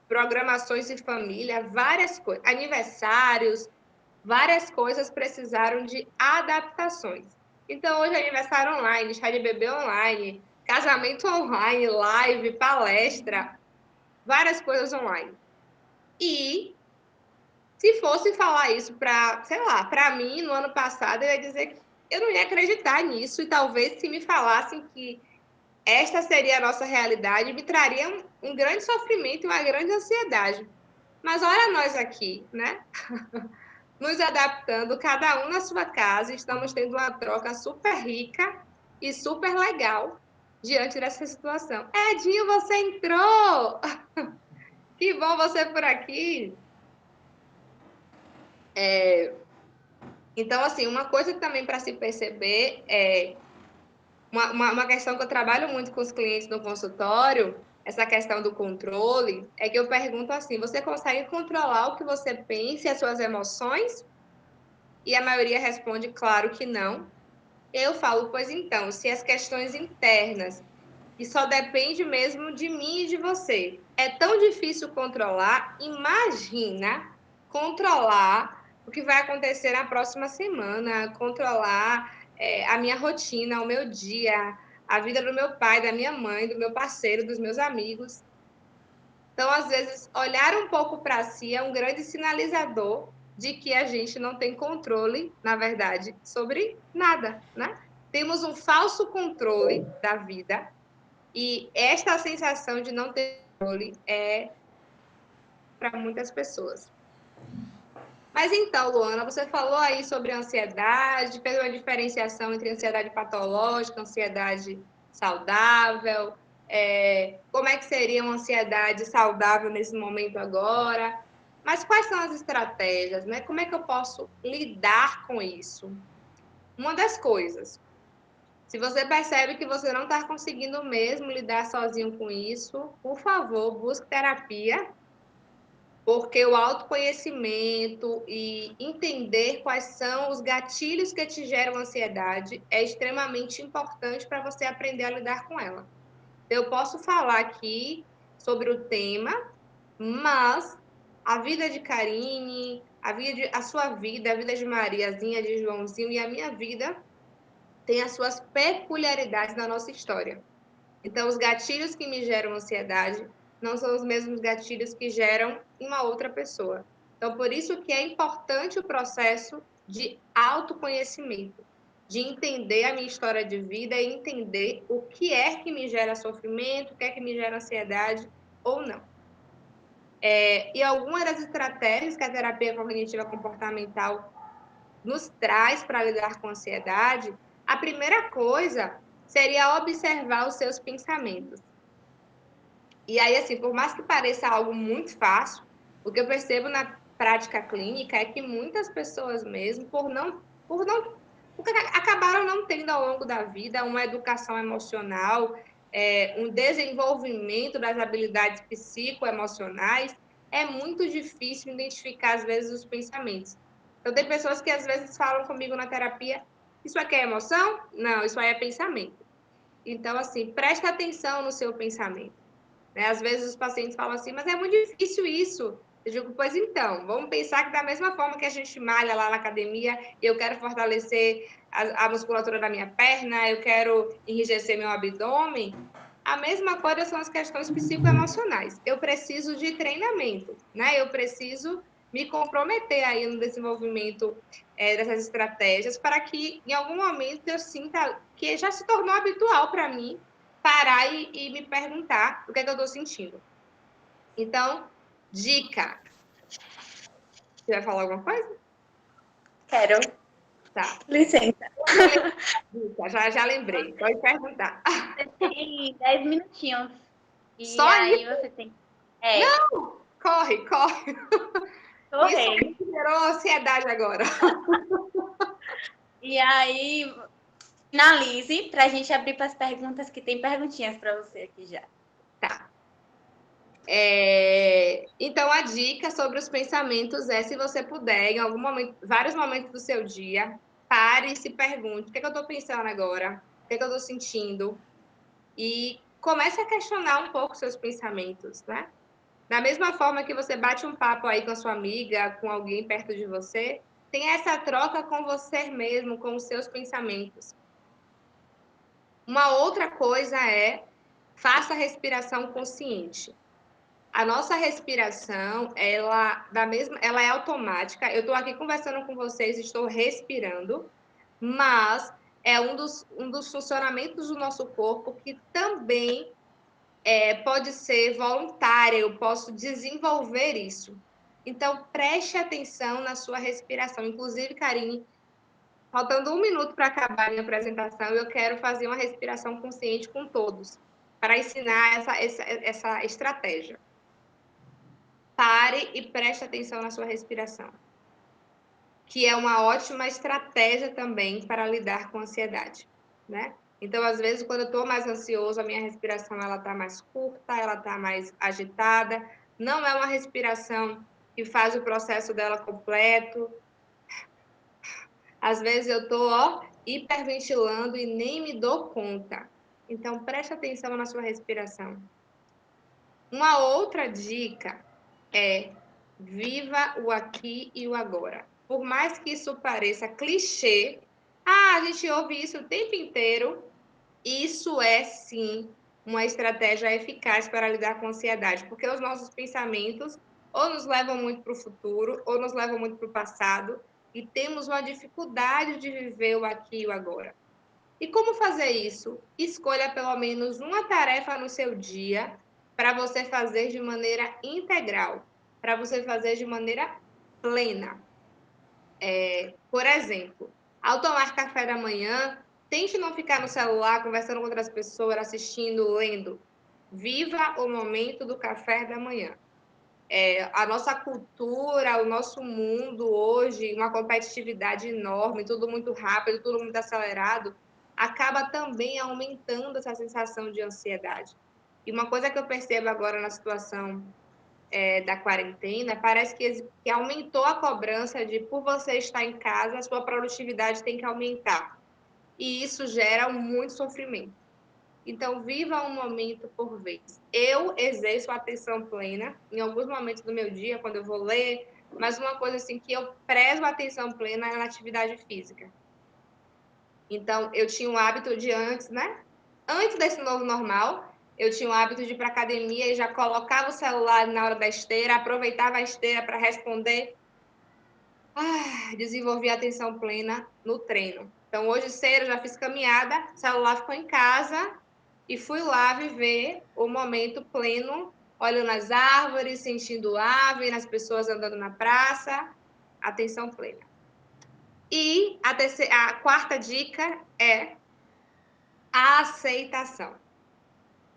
programações de família, várias coisas, aniversários, várias coisas precisaram de adaptações. Então, hoje é aniversário online, chá de bebê online, casamento online, live, palestra, várias coisas online. E se fosse falar isso para, sei lá, para mim no ano passado, eu ia dizer que eu não ia acreditar nisso e talvez se me falassem que esta seria a nossa realidade, me traria um grande sofrimento e uma grande ansiedade. Mas olha nós aqui, né? Nos adaptando, cada um na sua casa, estamos tendo uma troca super rica e super legal diante dessa situação. Edinho, você entrou! Que bom você por aqui! Então, assim, uma coisa também para se perceber é uma questão que eu trabalho muito com os clientes no consultório, essa questão do controle, é que eu pergunto assim: você consegue controlar o que você pensa e as suas emoções? E a maioria responde, claro que não. Eu falo, pois então, se as questões internas, que só depende mesmo de mim e de você, é tão difícil controlar, imagina controlar o que vai acontecer na próxima semana, controlar a minha rotina, o meu dia, a vida do meu pai, da minha mãe, do meu parceiro, dos meus amigos. Então, às vezes, olhar um pouco para si é um grande sinalizador de que a gente não tem controle, na verdade, sobre nada, né? Temos um falso controle da vida e esta sensação de não ter controle é para muitas pessoas. Mas então, Luana, você falou aí sobre ansiedade, fez uma diferenciação entre ansiedade patológica, ansiedade saudável. Como é que seria uma ansiedade saudável nesse momento agora? Mas quais são as estratégias, né? Como é que eu posso lidar com isso? Uma das coisas, se você percebe que você não está conseguindo mesmo lidar sozinho com isso, por favor, busque terapia, porque o autoconhecimento e entender quais são os gatilhos que te geram ansiedade é extremamente importante para você aprender a lidar com ela. Eu posso falar aqui sobre o tema, mas a vida de Karine, a sua vida, a vida de Mariazinha, de Joãozinho e a minha vida tem as suas peculiaridades na nossa história. Então, os gatilhos que me geram ansiedade não são os mesmos gatilhos que geram uma outra pessoa. Então, por isso que é importante o processo de autoconhecimento. de entender a minha história de vida e entender o que é que me gera sofrimento, o que é que me gera ansiedade ou não. E algumas das estratégias que a terapia cognitiva comportamental nos traz para lidar com a ansiedade, a primeira coisa seria observar os seus pensamentos. E aí, assim, por mais que pareça algo muito fácil, o que eu percebo na prática clínica é que muitas pessoas mesmo, porque acabaram não tendo ao longo da vida uma educação emocional, um desenvolvimento das habilidades psicoemocionais, é muito difícil identificar, às vezes, os pensamentos. Então, tem pessoas que, às vezes, falam comigo na terapia, isso aqui é emoção? Não, isso aí é pensamento. Então, assim, presta atenção no seu pensamento. Né? Às vezes os pacientes falam assim, mas é muito difícil isso. Eu digo, pois então, vamos pensar que da mesma forma que a gente malha lá na academia, eu quero fortalecer a musculatura da minha perna, eu quero enrijecer meu abdômen, a mesma coisa são as questões psicoemocionais. Eu preciso de treinamento, né? Eu preciso me comprometer aí no desenvolvimento dessas estratégias para que em algum momento eu sinta que já se tornou habitual para mim parar e me perguntar o que é que eu estou sentindo. Então, dica. Você vai falar alguma coisa? Quero. Tá. Licença. Já lembrei. Pode perguntar. Você tem 10 minutinhos. E Só aí isso? você tem. Não! Corre. Correr. Isso gerou ansiedade agora. E aí, finalize para a gente abrir para as perguntas, que tem perguntinhas para você aqui já. Tá. Então, a dica sobre os pensamentos é, se você puder, em algum momento, vários momentos do seu dia, pare e se pergunte, o que é que eu estou pensando agora? O que é que eu estou sentindo? E comece a questionar um pouco seus pensamentos, né? Da mesma forma que você bate um papo aí com a sua amiga, com alguém perto de você, tenha essa troca com você mesmo, com os seus pensamentos. Uma outra coisa é, faça respiração consciente. A nossa respiração, ela é automática. Eu estou aqui conversando com vocês, estou respirando, mas é um dos funcionamentos do nosso corpo que também pode ser voluntária, eu posso desenvolver isso. Então, preste atenção na sua respiração. Inclusive, Karine, faltando 1 minuto para acabar a minha apresentação, eu quero fazer uma respiração consciente com todos, para ensinar essa estratégia. Pare e preste atenção na sua respiração, que é uma ótima estratégia também para lidar com a ansiedade, né? Então, às vezes, quando eu estou mais ansiosa, a minha respiração ela está mais curta, ela está mais agitada. Não é uma respiração que faz o processo dela completo. Às vezes eu estou hiperventilando e nem me dou conta. Então, preste atenção na sua respiração. Uma outra dica é viva o aqui e o agora. Por mais que isso pareça clichê, a gente ouve isso o tempo inteiro. Isso é, sim, uma estratégia eficaz para lidar com a ansiedade, porque os nossos pensamentos ou nos levam muito para o futuro, ou nos levam muito para o passado, e temos uma dificuldade de viver o aqui e o agora. E como fazer isso? Escolha pelo menos uma tarefa no seu dia para você fazer de maneira integral, para você fazer de maneira plena. Por exemplo, ao tomar café da manhã, tente não ficar no celular conversando com outras pessoas, assistindo, lendo. Viva o momento do café da manhã. A nossa cultura, o nosso mundo hoje, uma competitividade enorme, tudo muito rápido, tudo muito acelerado, acaba também aumentando essa sensação de ansiedade. E uma coisa que eu percebo agora na situação da quarentena, parece que aumentou a cobrança de, por você estar em casa, a sua produtividade tem que aumentar. E isso gera muito sofrimento. Então, viva um momento por vez. Eu exerço a atenção plena em alguns momentos do meu dia, quando eu vou ler, mas uma coisa assim que eu prezo a atenção plena é na atividade física. Então, eu tinha um hábito de antes, né? Antes desse novo normal, eu tinha o hábito de ir para academia e já colocava o celular na hora da esteira, aproveitava a esteira para responder. Desenvolvi a atenção plena no treino. Então, hoje cedo eu já fiz caminhada, o celular ficou em casa e fui lá viver o momento pleno, olhando as árvores, sentindo o ar, vendo as pessoas andando na praça, atenção plena. E a quarta dica é a aceitação.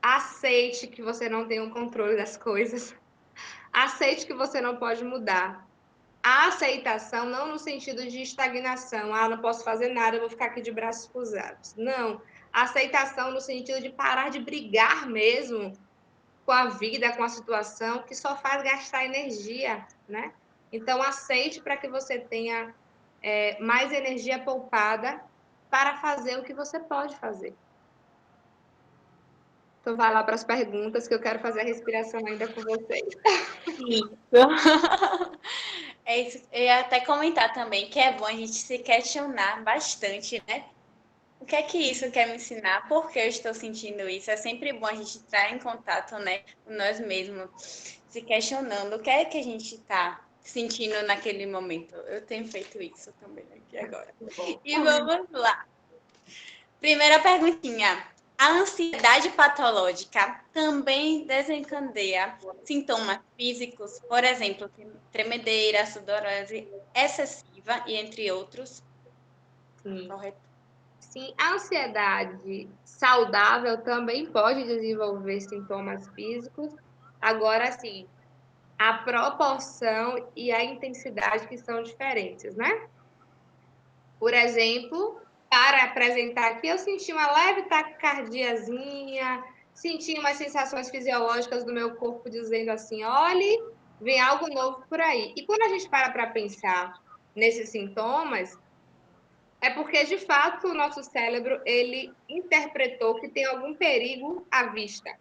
Aceite que você não tem o controle das coisas. Aceite que você não pode mudar. A aceitação não no sentido de estagnação, não posso fazer nada, eu vou ficar aqui de braços cruzados. Não. A aceitação no sentido de parar de brigar mesmo com a vida, com a situação, que só faz gastar energia, né? Então, aceite para que você tenha mais energia poupada para fazer o que você pode fazer. Então, vai lá para as perguntas, que eu quero fazer a respiração ainda com vocês. Isso. É isso. Eu ia até comentar também que é bom a gente se questionar bastante, né? O que é que isso quer me ensinar? Por que eu estou sentindo isso? É sempre bom a gente entrar em contato, né, com nós mesmos, se questionando o que é que a gente está sentindo naquele momento. Eu tenho feito isso também aqui agora. E vamos lá. Primeira perguntinha. A ansiedade patológica também desencadeia sintomas físicos, por exemplo, tremedeira, sudorese excessiva e entre outros? Sim. Correto? Sim, a ansiedade saudável também pode desenvolver sintomas físicos. Agora, sim, a proporção e a intensidade que são diferentes, né? Por exemplo, para apresentar aqui, eu senti uma leve taquicardiazinha, senti umas sensações fisiológicas do meu corpo dizendo assim: olhe, vem algo novo por aí. E quando a gente para pensar nesses sintomas, é porque, de fato, o nosso cérebro, ele interpretou que tem algum perigo à vista.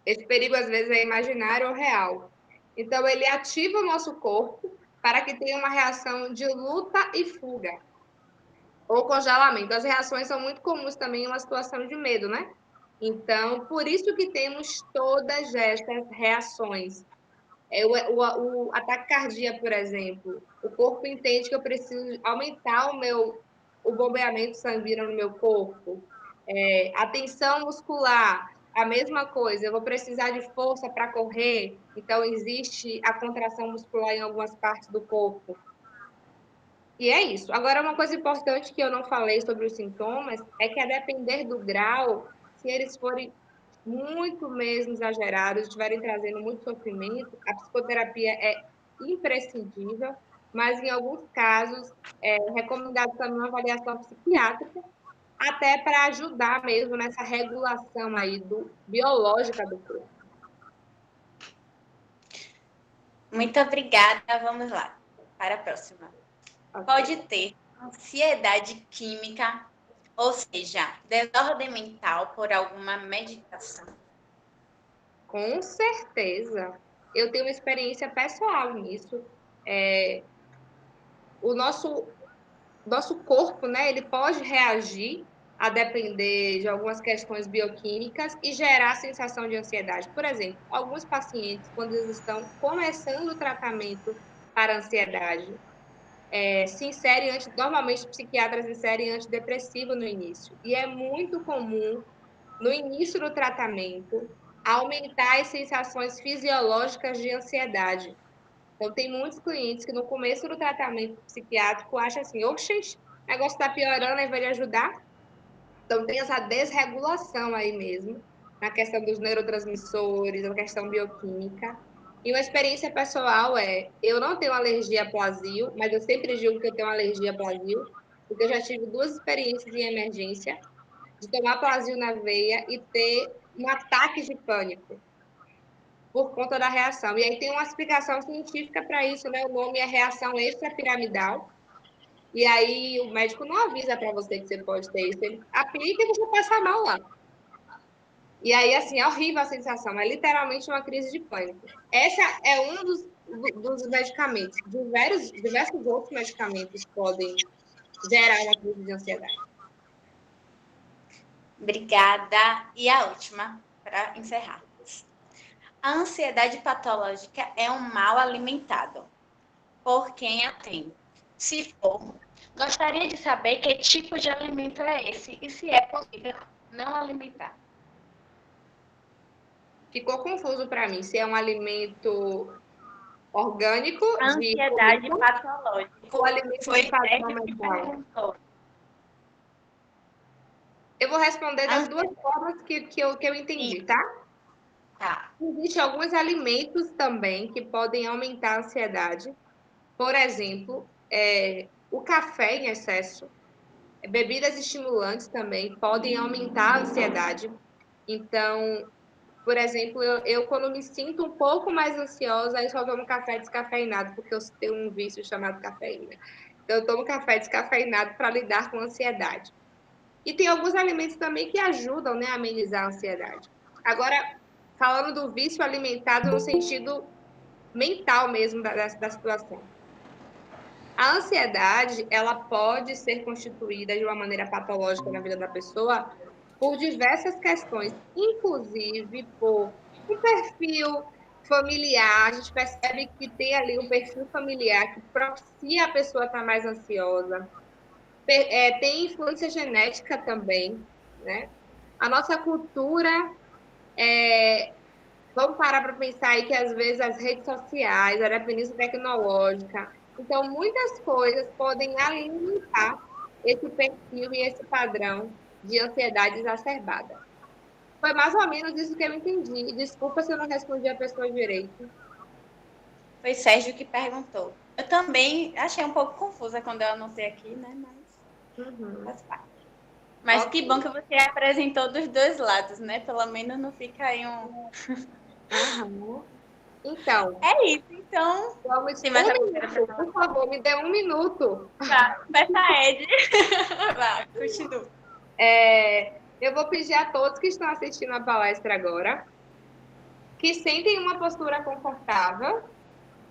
Esse perigo, às vezes, é imaginário ou real. Então, ele ativa o nosso corpo para que tenha uma reação de luta e fuga, ou congelamento. As reações são muito comuns também em uma situação de medo, né? Então, por isso que temos todas essas reações. O ataque cardíaco, por exemplo, o corpo entende que eu preciso aumentar o bombeamento sanguíneo no meu corpo. A tensão muscular, a mesma coisa, eu vou precisar de força para correr, então existe a contração muscular em algumas partes do corpo. E é isso. Agora, uma coisa importante que eu não falei sobre os sintomas é que, a depender do grau, se eles forem muito mesmo exagerados, estiverem trazendo muito sofrimento, a psicoterapia é imprescindível, mas em alguns casos é recomendado também uma avaliação psiquiátrica, até para ajudar mesmo nessa regulação aí biológica do corpo. Muito obrigada. Vamos lá para a próxima. Okay. Pode ter ansiedade química, ou seja, desordem mental por alguma medicação? Com certeza. Eu tenho uma experiência pessoal nisso. O nosso corpo, né, ele pode reagir a depender de algumas questões bioquímicas e gerar a sensação de ansiedade. Por exemplo, alguns pacientes, quando eles estão começando o tratamento para ansiedade, normalmente psiquiatras inserem antidepressivo no início. E é muito comum, no início do tratamento, aumentar as sensações fisiológicas de ansiedade. Então, tem muitos clientes que no começo do tratamento psiquiátrico acham assim: oxe, o negócio está piorando, aí vai lhe ajudar. Então, tem essa desregulação aí mesmo, na questão dos neurotransmissores, na questão bioquímica. E uma experiência pessoal eu não tenho alergia a Plasil, mas eu sempre digo que eu tenho alergia a Plasil, porque eu já tive 2 experiências em emergência, de tomar Plasil na veia e ter um ataque de pânico por conta da reação. E aí tem uma explicação científica para isso, né? O nome é reação extrapiramidal. E aí o médico não avisa para você que você pode ter isso, ele aplica e você passa mal lá. E aí, assim, é horrível a sensação, é literalmente uma crise de pânico. Essa é um dos medicamentos. Diversos outros medicamentos podem gerar uma crise de ansiedade. Obrigada. E a última, para encerrar. A ansiedade patológica é um mal alimentado por quem a tem. Se for, Gostaria de saber que tipo de alimento é esse e se é possível não alimentar. Ficou confuso para mim se é um alimento orgânico de Ansiedade comida patológica. ou alimento Foi de padrão Sérgio que mental. perguntou. Eu vou responder das duas formas que eu entendi, tá? Tá. Existem alguns alimentos também que podem aumentar a ansiedade. Por exemplo, o café em excesso, bebidas estimulantes também podem aumentar a ansiedade. Então, por exemplo, eu quando me sinto um pouco mais ansiosa, eu só tomo café descafeinado, porque eu tenho um vício chamado cafeína. Então, eu tomo café descafeinado para lidar com a ansiedade. E tem alguns alimentos também que ajudam, né, a amenizar a ansiedade. Agora, falando do vício alimentado no sentido mental mesmo da situação. A ansiedade, ela pode ser constituída de uma maneira patológica na vida da pessoa por diversas questões, inclusive por um perfil familiar. A gente percebe que tem ali um perfil familiar que propicia a pessoa estar mais ansiosa. Tem influência genética também, né? A nossa cultura, vamos parar para pensar aí que às vezes as redes sociais, a dependência tecnológica, então muitas coisas podem alimentar esse perfil e esse padrão de ansiedade exacerbada. Foi mais ou menos isso que eu entendi. Desculpa se eu não respondi a pessoa direito. Foi Sérgio que perguntou. Eu também achei um pouco confusa quando eu anotei aqui, né? Mas faz parte. Mas que bom que você apresentou dos dois lados, né? Pelo menos não fica aí um... Então. É isso, então. Vamos Tem mais um alguma minuto, por favor, me dê 1 minuto. Tá, peça Ed. Vai, continua. Eu vou pedir a todos que estão assistindo a palestra agora que sentem uma postura confortável,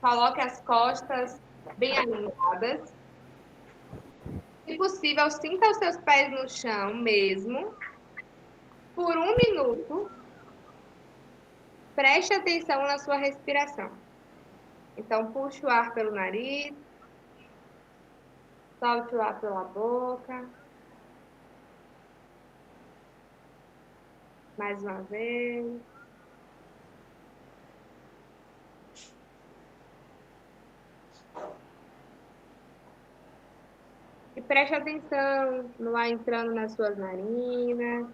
coloque as costas bem alinhadas. Se possível, sinta os seus pés no chão mesmo. Por 1 minuto, preste atenção na sua respiração. Então, puxe o ar pelo nariz, solte o ar pela boca. Mais uma vez. E preste atenção no ar entrando nas suas narinas,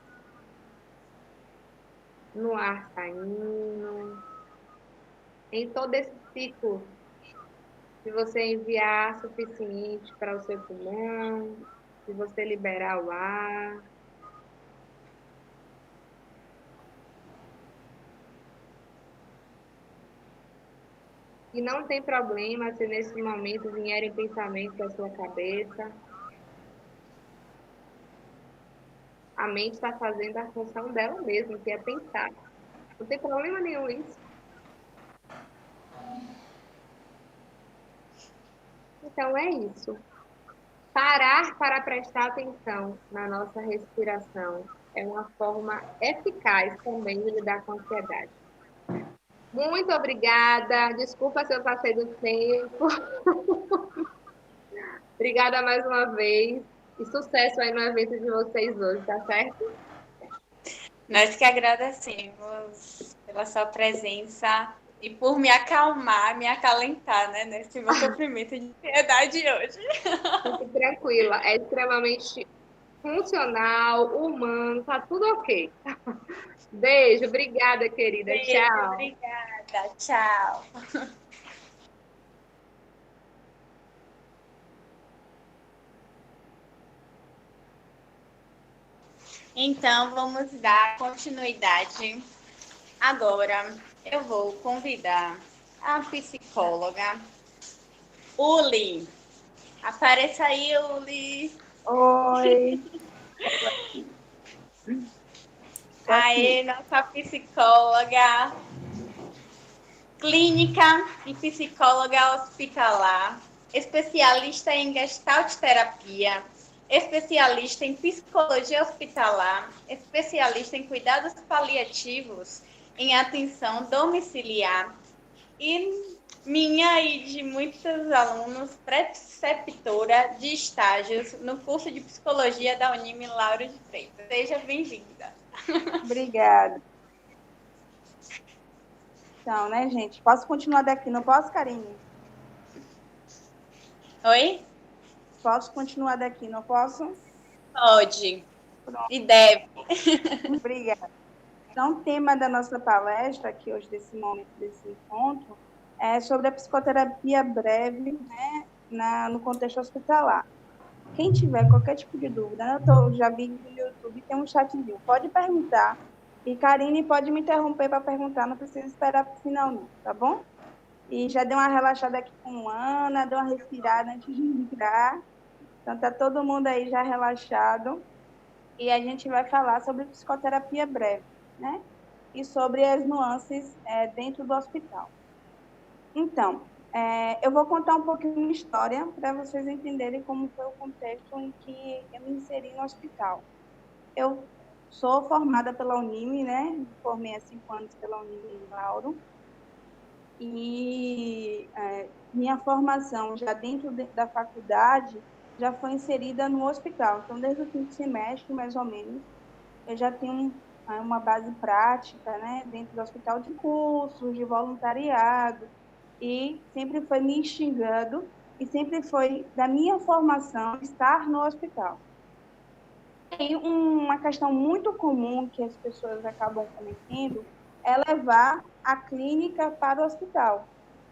no ar saindo, em todo esse ciclo. Se você enviar suficiente para o seu pulmão, se você liberar o ar. E não tem problema se nesse momento vierem pensamentos à sua cabeça. A mente está fazendo a função dela mesma, que é pensar. Não tem problema nenhum isso. Então é isso. Parar para prestar atenção na nossa respiração é uma forma eficaz também de lidar com a ansiedade. Muito obrigada. Desculpa se eu passei do tempo. Obrigada mais uma vez. E sucesso aí no evento de vocês hoje, tá certo? Nós que agradecemos pela sua presença e por me acalmar, me acalentar, né? Nesse meu sofrimento de ansiedade hoje. Fique tranquila. É extremamente funcional, humano, tá tudo ok. Beijo, obrigada, querida. Beijo, Tchau. obrigada. Tchau. Então, vamos dar continuidade. Agora, eu vou convidar a psicóloga Uli. Apareça aí, Uli. Oi. Aê, nossa psicóloga clínica e psicóloga hospitalar, especialista em gestalt terapia, especialista em psicologia hospitalar, especialista em cuidados paliativos, em atenção domiciliar, e minha e de muitos alunos, preceptora de estágios no curso de Psicologia da Unime Lauro de Freitas. Seja bem-vinda. Obrigada. Então, né, gente? Posso continuar daqui? Não posso, Karine? Oi? Posso continuar daqui? Não posso? Pode. Pronto. E deve. Obrigada. Então, o tema da nossa palestra aqui hoje, desse momento, desse encontro, é sobre a psicoterapia breve, né, no contexto hospitalar. Quem tiver qualquer tipo de dúvida, né, já vi no YouTube, tem um chatzinho, pode perguntar. E Karine pode me interromper para perguntar, não precisa esperar para o final, não, tá bom? E já deu uma relaxada aqui com Ana, deu uma respirada antes de entrar. Então, está todo mundo aí já relaxado. E a gente vai falar sobre psicoterapia breve, né? E sobre as nuances dentro do hospital. Então, eu vou contar um pouquinho de história para vocês entenderem como foi o contexto em que eu me inseri no hospital. Eu sou formada pela Unime, né? Me formei há 5 anos pela Unime em Lauro. E minha formação já dentro da faculdade já foi inserida no hospital. Então, desde o 5º semestre, mais ou menos, eu já tenho uma base prática, né, dentro do hospital, de cursos, de voluntariado, e sempre foi me instigando, e sempre foi da minha formação estar no hospital. E uma questão muito comum que as pessoas acabam cometendo é levar a clínica para o hospital.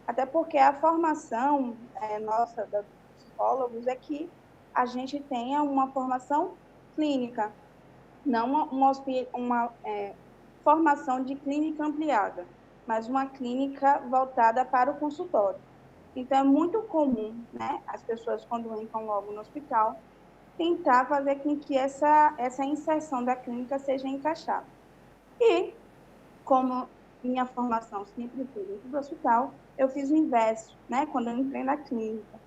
Até porque a formação nossa, dos psicólogos, é que a gente tenha uma formação clínica, não uma formação de clínica ampliada, mas uma clínica voltada para o consultório. Então, é muito comum, né, as pessoas, quando entram logo no hospital, tentar fazer com que essa inserção da clínica seja encaixada. E, como minha formação sempre foi dentro do hospital, eu fiz o inverso, né? Quando eu entrei na clínica.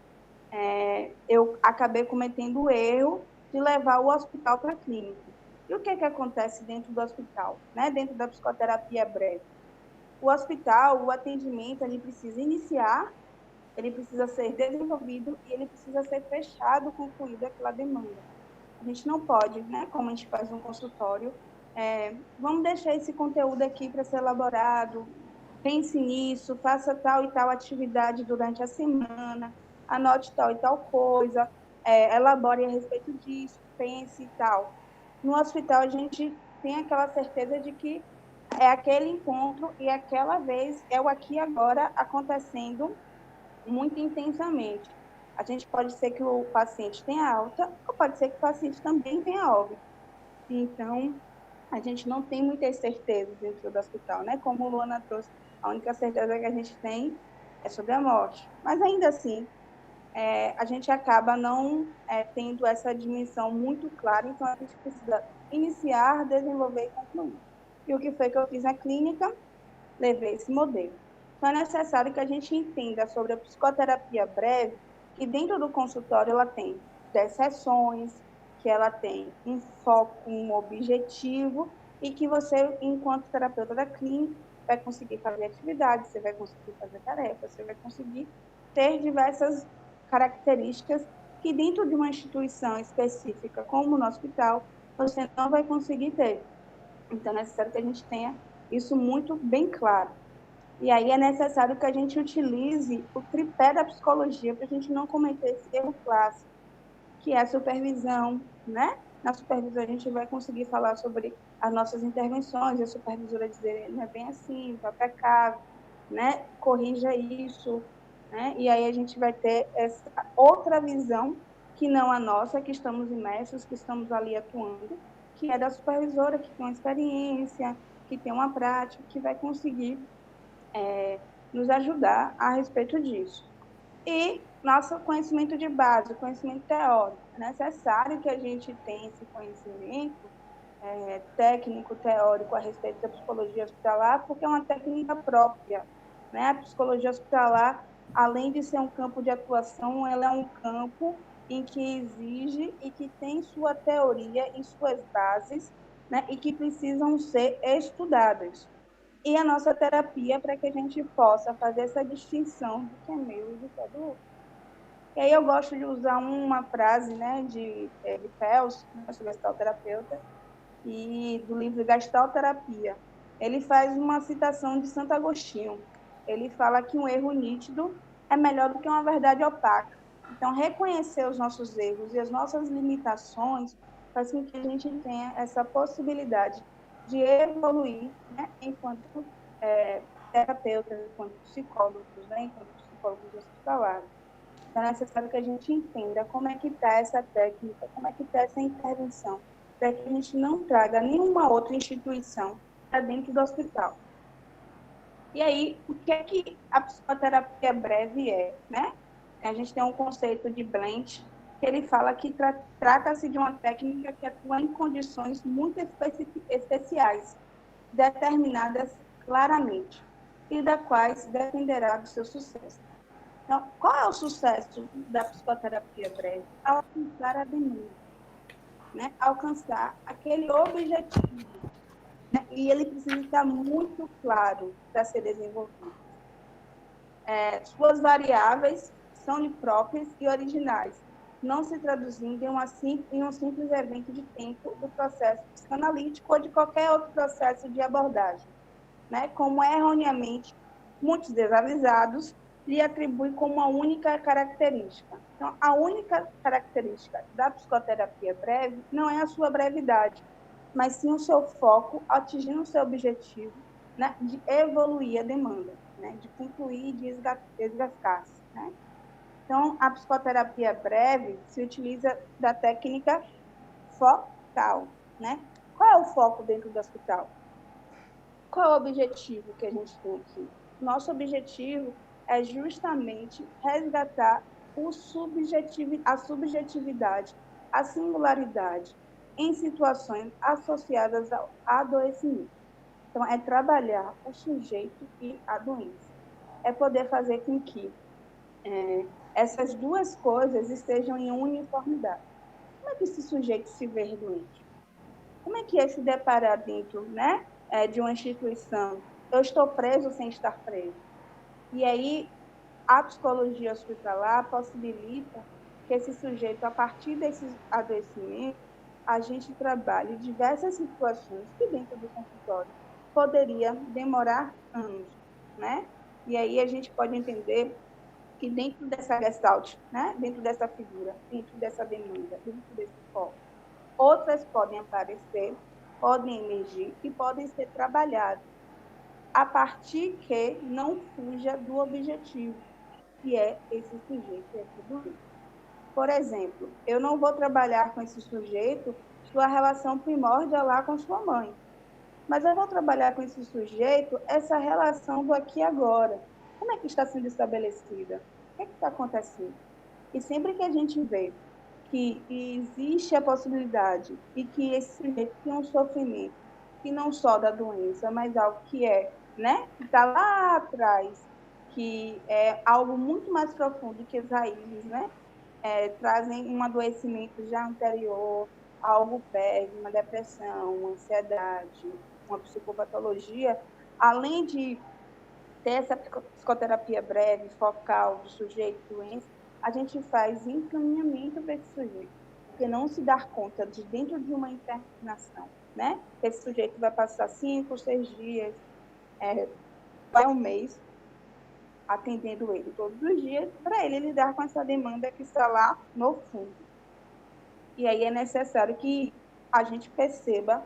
Eu acabei cometendo o erro de levar o hospital para a clínica. E o que acontece dentro do hospital, né? Dentro da psicoterapia breve? O hospital, o atendimento, ele precisa iniciar, ele precisa ser desenvolvido e ele precisa ser fechado, concluído aquela demanda. A gente não pode, né, como a gente faz no consultório, vamos deixar esse conteúdo aqui para ser elaborado, pense nisso, faça tal e tal atividade durante a semana, anote tal e tal coisa, elabore a respeito disso, pense e tal. No hospital, a gente tem aquela certeza de que é aquele encontro e aquela vez, é o aqui e agora acontecendo muito intensamente. A gente pode ser que o paciente tenha alta, ou pode ser que o paciente também tenha óbito. Então, a gente não tem muitas certezas dentro do hospital, né? Como o Luana trouxe, a única certeza que a gente tem é sobre a morte. Mas, ainda assim, a gente acaba não tendo essa dimensão muito clara, então a gente precisa iniciar, desenvolver e concluir. E o que foi que eu fiz na clínica? Levei esse modelo. Então, é necessário que a gente entenda sobre a psicoterapia breve, que dentro do consultório ela tem 10 sessões, que ela tem um foco, um objetivo, e que você, enquanto terapeuta da clínica, vai conseguir fazer atividades, você vai conseguir fazer tarefas, você vai conseguir ter diversas características que dentro de uma instituição específica, como no hospital, você não vai conseguir ter. Então, é necessário que a gente tenha isso muito bem claro. E aí é necessário que a gente utilize o tripé da psicologia para a gente não cometer esse erro clássico, que é a supervisão, né? Na supervisão a gente vai conseguir falar sobre as nossas intervenções, a supervisora dizer, não é bem assim, vá para cá, né? Corrija isso, né? E aí a gente vai ter essa outra visão, que não a nossa, que estamos imersos, que estamos ali atuando, que é da supervisora, que tem uma experiência, que tem uma prática, que vai conseguir nos ajudar a respeito disso. E nosso conhecimento de base, conhecimento teórico. É necessário que a gente tenha esse conhecimento técnico, teórico a respeito da psicologia hospitalar, porque é uma técnica própria. Né? A psicologia hospitalar, além de ser um campo de atuação, ela é um campo em que exige e que tem sua teoria e suas bases, né? E que precisam ser estudadas. e a nossa terapia para que a gente possa fazer essa distinção do que é meu e do que é do outro. E aí eu gosto de usar uma frase, né, de Pels, nosso gestalterapeuta, e do livro Gestalterapia. Ele faz uma citação de Santo Agostinho. Ele fala que um erro nítido é melhor do que uma verdade opaca. Então, reconhecer os nossos erros e as nossas limitações faz com que a gente tenha essa possibilidade de evoluir, né, enquanto terapeutas, enquanto psicólogos, né, enquanto psicólogos hospitalares. Então, é necessário que a gente entenda como é que está essa técnica, como é que está essa intervenção, para que a gente não traga nenhuma outra instituição para dentro do hospital. E aí, o que é que a psicoterapia breve é, né? A gente tem um conceito de Blanch, que ele fala que trata-se de uma técnica que atua em condições muito especiais, determinadas claramente, e da quais dependerá do seu sucesso. Então, qual é o sucesso da psicoterapia breve? Alcançar a demanda, né? Alcançar aquele objetivo, né? E ele precisa estar muito claro para ser desenvolvido. Suas variáveis são próprias e originais, não se traduzindo em um simples evento de tempo do processo psicanalítico ou de qualquer outro processo de abordagem, né? Como erroneamente muitos desavisados lhe atribuem como uma única característica. Então, a única característica da psicoterapia breve não é a sua brevidade, mas sim o seu foco atingindo o seu objetivo, né, de evoluir a demanda, né, de concluir e desgastar-se. Né? Então, a psicoterapia breve se utiliza da técnica focal. Né? Qual é o foco dentro do hospital? Qual é o objetivo que a gente tem aqui? Nosso objetivo é justamente resgatar a subjetividade, a singularidade em situações associadas ao adoecimento. Então, é trabalhar o sujeito e a doença. É poder fazer com que essas duas coisas estejam em uniformidade. Como é que esse sujeito se vê doente? Como é que é se deparar dentro, né, de uma instituição? Eu estou preso sem estar preso. E aí, a psicologia hospitalar possibilita que esse sujeito, a partir desses adoecimentos, a gente trabalhe diversas situações que dentro do consultório poderia demorar anos, né? E aí a gente pode entender que dentro dessa gestalt, né, dentro dessa figura, dentro dessa demanda, dentro desse foco, outras podem aparecer, podem emergir e podem ser trabalhadas a partir que não fuja do objetivo, que é esse sujeito e essa doença. Por exemplo, eu não vou trabalhar com esse sujeito sua relação primordial lá com sua mãe, mas eu vou trabalhar com esse sujeito essa relação do aqui e agora. Como é que está sendo estabelecida? O que está acontecendo? E sempre que a gente vê que existe a possibilidade e que esse sujeito tem um sofrimento, que não só da doença, mas algo que né, que está lá atrás, que é algo muito mais profundo que as raízes, né, trazem um adoecimento já anterior, algo prévio, uma depressão, uma ansiedade, uma psicopatologia, além de ter essa psicoterapia breve, focal, do sujeito doente, a gente faz encaminhamento para esse sujeito, porque não se dar conta de dentro de uma internação, né? Esse sujeito vai passar 5, 6 dias, vai um mês, atendendo ele todos os dias, para ele lidar com essa demanda que está lá no fundo. E aí é necessário que a gente perceba,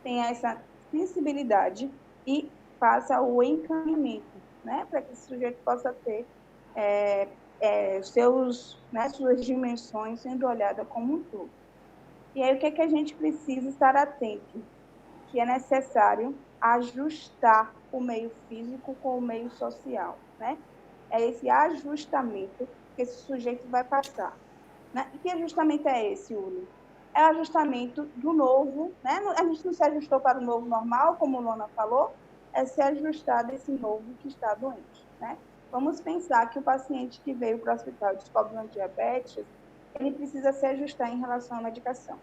tenha essa sensibilidade e faça o encaminhamento, né, para que esse sujeito possa ter suas dimensões sendo olhada como um todo. E aí o que é que a gente precisa estar atento? Que é necessário ajustar o meio físico com o meio social, né? É esse ajustamento que esse sujeito vai passar. Né? E que ajustamento é esse, Uli? É o ajustamento do novo, né? A gente não se ajustou para o novo normal, como a Lona falou, é se ajustar desse novo que está doente, né? Vamos pensar que o paciente que veio para o hospital e descobre uma diabetes, ele precisa se ajustar em relação à medicação.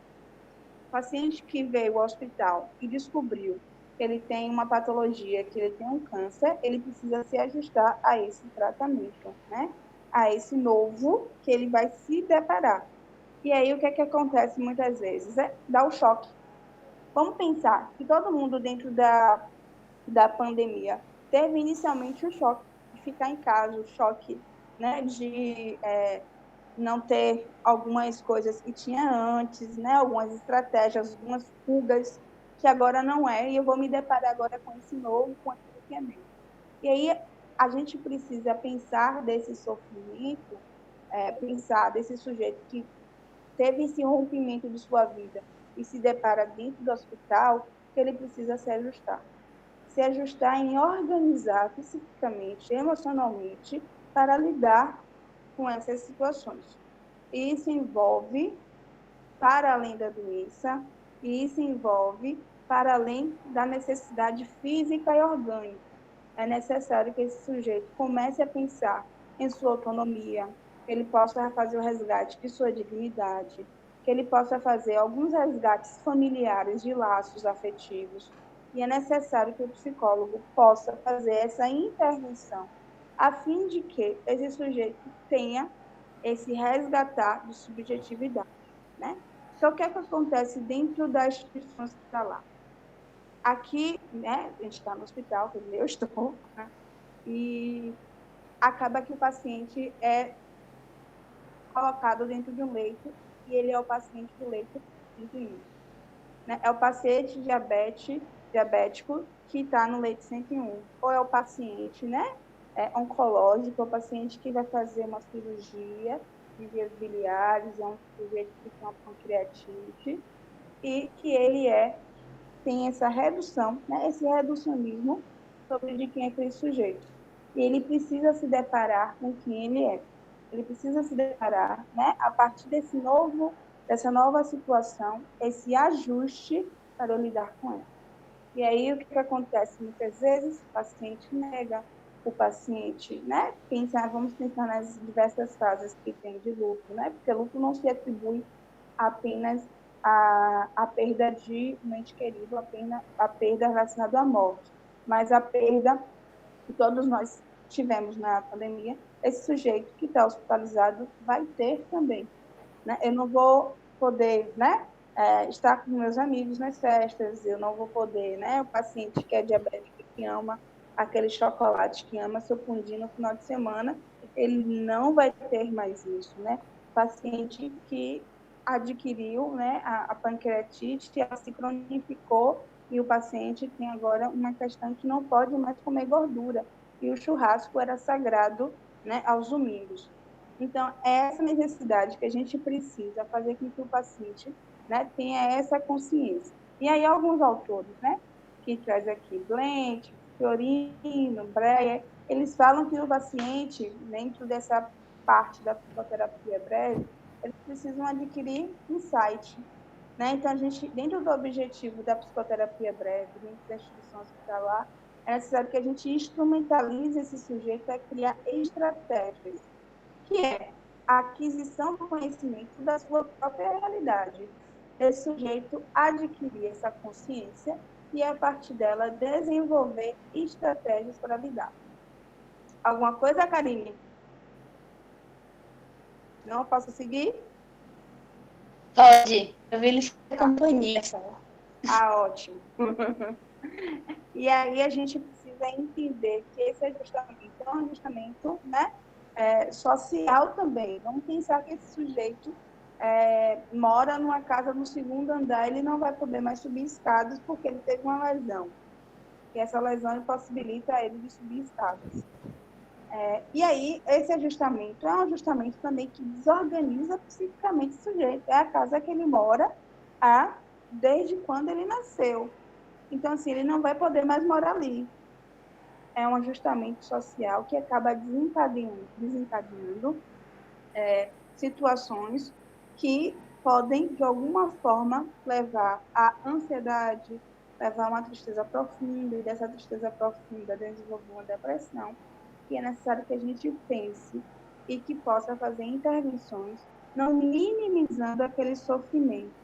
O paciente que veio ao hospital e descobriu que ele tem uma patologia, que ele tem um câncer, ele precisa se ajustar a esse tratamento, né? A esse novo que ele vai se deparar. E aí, o que é que acontece muitas vezes? Dá o choque. Vamos pensar que todo mundo dentro da pandemia teve inicialmente o choque de ficar em casa, o choque, né, de não ter algumas coisas que tinha antes, né, algumas estratégias, algumas fugas, que agora não é, e eu vou me deparar agora com esse novo, com aquilo que é meu. E aí a gente precisa pensar desse sofrimento, pensar desse sujeito que teve esse rompimento de sua vida e se depara dentro do hospital, que ele precisa se ajustar. Se ajustar em organizar psiquicamente, emocionalmente, para lidar com essas situações. E isso envolve, para além da doença, e isso envolve, para além da necessidade física e orgânica. É necessário que esse sujeito comece a pensar em sua autonomia, que ele possa fazer o resgate de sua dignidade, que ele possa fazer alguns resgates familiares de laços afetivos. E é necessário que o psicólogo possa fazer essa intervenção, a fim de que esse sujeito tenha esse resgatar de subjetividade, né? Então, o que é que acontece dentro da instituição hospitalar? Aqui, né, a gente está no hospital, que eu estou, né, e acaba que o paciente é colocado dentro de um leito e ele é o paciente do leito 101. Né? É o paciente diabético que está no leito 101. Ou é o paciente, né, oncológico, é o paciente que vai fazer uma cirurgia de vias biliares, é um sujeito que tem uma pancreatite e que ele tem essa redução, né, esse reducionismo sobre de quem é aquele sujeito. E ele precisa se deparar com quem ele é. Ele precisa se deparar, né, a partir dessa nova situação, esse ajuste para eu lidar com ela. E aí, o que acontece? Muitas vezes, o paciente nega, o paciente, né, vamos pensar nas diversas fases que tem de luto, né, porque luto não se atribui apenas a perda de um ente querido, a perda relacionada à morte, mas a perda que todos nós tivemos na pandemia, esse sujeito que está hospitalizado vai ter também. Né? Eu não vou poder, né, estar com meus amigos nas festas, eu não vou poder, né, o paciente que é diabético, que ama aquele chocolate, que ama seu pudim no final de semana, ele não vai ter mais isso, né? Paciente que adquiriu, né, a pancreatite, ela se cronificou e o paciente tem agora uma questão que não pode mais comer gordura. E o churrasco era sagrado, né, aos domingos. Então, é essa necessidade que a gente precisa fazer com que o paciente, né, tenha essa consciência. E aí, alguns autores, né, que traz aqui Blent, Fiorino, Breyer, eles falam que o paciente, dentro dessa parte da psicoterapia breve, eles precisam adquirir insight. Né? Então, a gente, dentro do objetivo da psicoterapia breve, dentro da instituição hospitalar, é necessário que a gente instrumentalize esse sujeito a criar estratégias, que é a aquisição do conhecimento da sua própria realidade. Esse sujeito adquirir essa consciência e, a partir dela, desenvolver estratégias para lidar. Alguma coisa, Karine? Não posso seguir? Pode. Eu vi eles companhia só. Ah, ótimo. E aí a gente precisa entender que esse ajustamento é um ajustamento, né, social também. Vamos pensar que esse sujeito mora numa casa no segundo andar, ele não vai poder mais subir escadas porque ele teve uma lesão. E essa lesão impossibilita ele de subir escadas. E aí, esse ajustamento é um ajustamento também que desorganiza psiquicamente o sujeito. É a casa que ele mora desde quando ele nasceu. Então, assim, ele não vai poder mais morar ali. É um ajustamento social que acaba desencadeando situações que podem, de alguma forma, levar à ansiedade, levar a uma tristeza profunda, e dessa tristeza profunda desenvolver uma depressão. E é necessário que a gente pense e que possa fazer intervenções, não minimizando aquele sofrimento,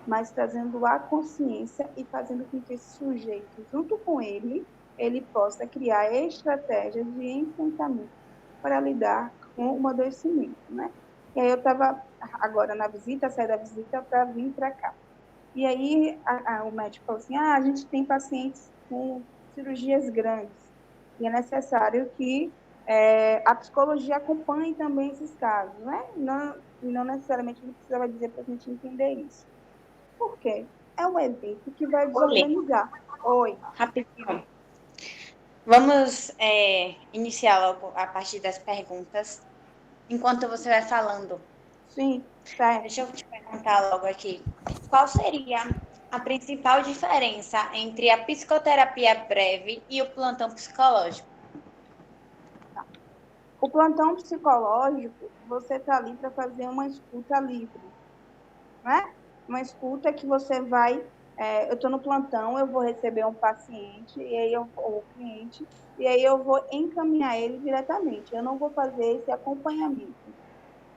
mas trazendo a consciência e fazendo com que esse sujeito, junto com ele possa criar estratégias de enfrentamento para lidar com o adoecimento, né? E aí eu estava agora na visita, saí da visita para vir para cá. E aí o médico falou assim, a gente tem pacientes com cirurgias grandes e é necessário que a psicologia acompanhe também esses casos, né? Não necessariamente ele precisava dizer para a gente entender isso. Por quê? É um evento que vai desorganizar. Oi. Rapidinho. Vamos iniciar logo a partir das perguntas, enquanto você vai falando. Sim, certo. Deixa eu te perguntar logo aqui. Qual seria a principal diferença entre a psicoterapia breve e o plantão psicológico? O plantão psicológico, você está ali para fazer uma escuta livre, né? Uma escuta que você vai... eu estou no plantão, eu vou receber um paciente, e aí ou cliente, e aí eu vou encaminhar ele diretamente. Eu não vou fazer esse acompanhamento.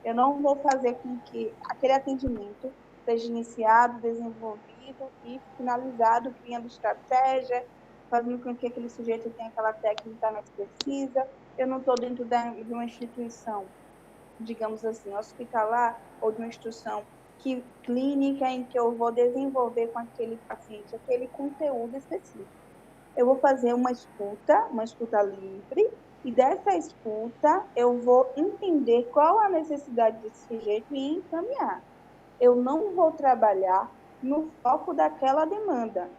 Eu não vou fazer com que aquele atendimento seja iniciado, desenvolvido e finalizado, criando estratégia, fazendo com que aquele sujeito tenha aquela técnica mais precisa. Eu não estou dentro de uma instituição, digamos assim, hospitalar ou de uma instituição clínica em que eu vou desenvolver com aquele paciente aquele conteúdo específico. Eu vou fazer uma escuta livre, e dessa escuta eu vou entender qual a necessidade desse sujeito e encaminhar. Eu não vou trabalhar no foco daquela demanda.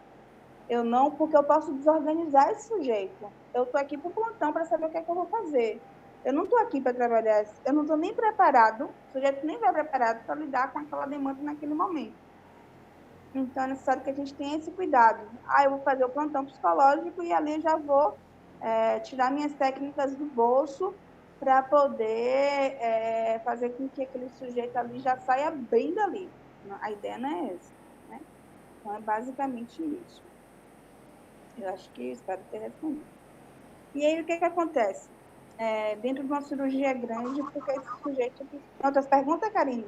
Porque eu posso desorganizar esse sujeito. Eu estou aqui para o plantão para saber o que é que eu vou fazer. Eu não estou aqui para trabalhar, eu não estou nem preparado, o sujeito nem vai preparado para lidar com aquela demanda naquele momento. Então, é necessário que a gente tenha esse cuidado. Eu vou fazer o plantão psicológico e ali eu já vou tirar minhas técnicas do bolso para poder fazer com que aquele sujeito ali já saia bem dali. A ideia não é essa, né? Então, é basicamente isso. Eu acho que espero ter respondido. E aí, o que acontece? Dentro de uma cirurgia grande, porque esse sujeito... Tem outras perguntas, Karine?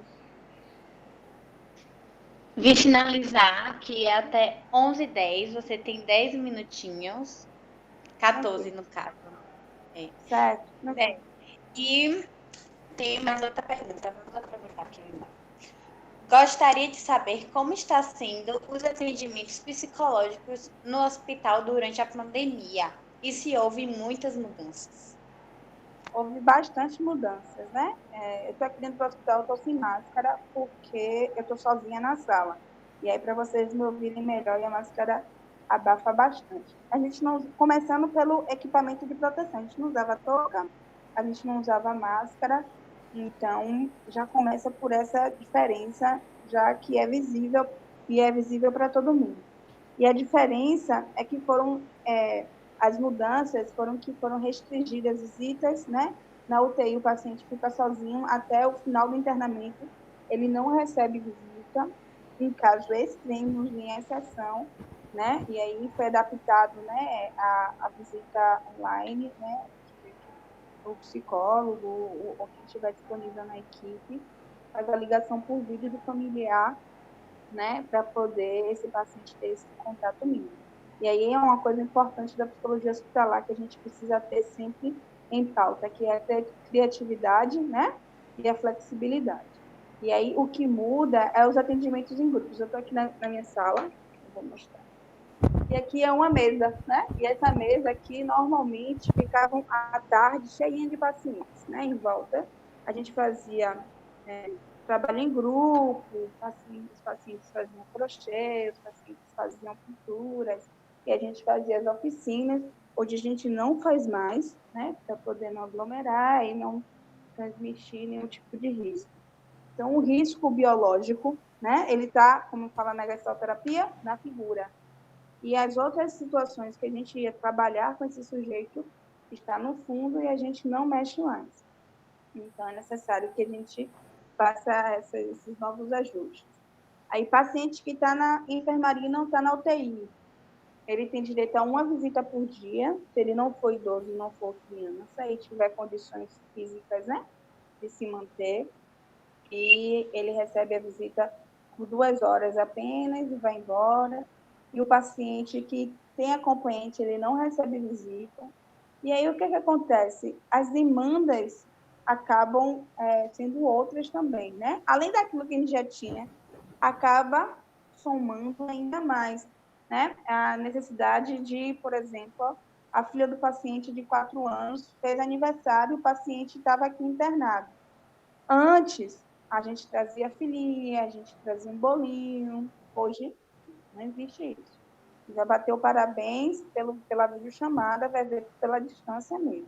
Vi finalizar que até 11h10 você tem 10 minutinhos, 14 no caso. Certo. E tem mais outra pergunta, vamos aproveitar aqui ainda. Gostaria de saber como está sendo os atendimentos psicológicos no hospital durante a pandemia e se houve muitas mudanças. Houve bastante mudanças, né? Eu estou aqui dentro do hospital, estou sem máscara, porque eu estou sozinha na sala. E aí, para vocês me ouvirem melhor, e a máscara abafa bastante. A gente não... Começando pelo equipamento de proteção. A gente não usava touca, a gente não usava máscara, então já começa por essa diferença, já que é visível, e é visível para todo mundo. E a diferença é que as mudanças foram restringidas visitas, né? Na UTI, o paciente fica sozinho até o final do internamento, ele não recebe visita, em casos extremos, em exceção, né? E aí foi adaptado, né, a visita online, né? O psicólogo, ou quem estiver disponível na equipe, faz a ligação por vídeo do familiar, né, para poder esse paciente ter esse contato mínimo. E aí é uma coisa importante da psicologia hospitalar que a gente precisa ter sempre em pauta, que é a criatividade, né, e a flexibilidade. E aí o que muda é os atendimentos em grupos. Eu estou aqui na minha sala, eu vou mostrar. E aqui é uma mesa, né? E essa mesa aqui, normalmente, ficavam à tarde cheinha de pacientes, né? Em volta. A gente fazia trabalho em grupo, os pacientes faziam crochê, os pacientes faziam pinturas, e a gente fazia as oficinas. Hoje a gente não faz mais, né? Para poder não aglomerar e não transmitir nenhum tipo de risco. Então, o risco biológico, né? Ele está, como fala na gestalterapia, na figura. E as outras situações que a gente ia trabalhar com esse sujeito está no fundo e a gente não mexe mais. Então, é necessário que a gente faça esses novos ajustes. Aí, paciente que está na enfermaria e não está na UTI, ele tem direito a uma visita por dia, se ele não for idoso e não for criança, e tiver condições físicas, né, de se manter, e ele recebe a visita por 2 horas apenas e vai embora. E o paciente que tem acompanhante, ele não recebe visita. E aí, o que acontece? As demandas acabam sendo outras também, né? Além daquilo que a gente já tinha, acaba somando ainda mais, né? A necessidade de, por exemplo, a filha do paciente de 4 anos fez aniversário, o paciente estava aqui internado. Antes, a gente trazia filhinha, a gente trazia um bolinho. Hoje, não existe isso. Já bateu parabéns pela videochamada, vai ver pela distância mesmo.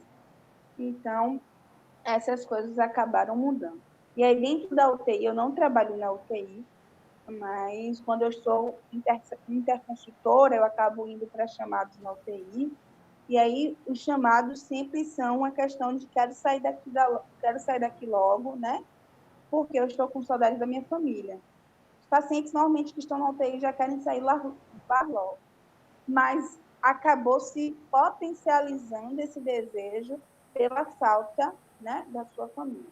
Então, essas coisas acabaram mudando. E aí, dentro da UTI, eu não trabalho na UTI, mas quando eu sou interconsultora, eu acabo indo para chamados na UTI, e aí os chamados sempre são a questão de quero sair daqui logo, né? Porque eu estou com saudade da minha família. Os pacientes, normalmente, que estão na UTI já querem sair lá logo, mas acabou se potencializando esse desejo pela falta, né, da sua família.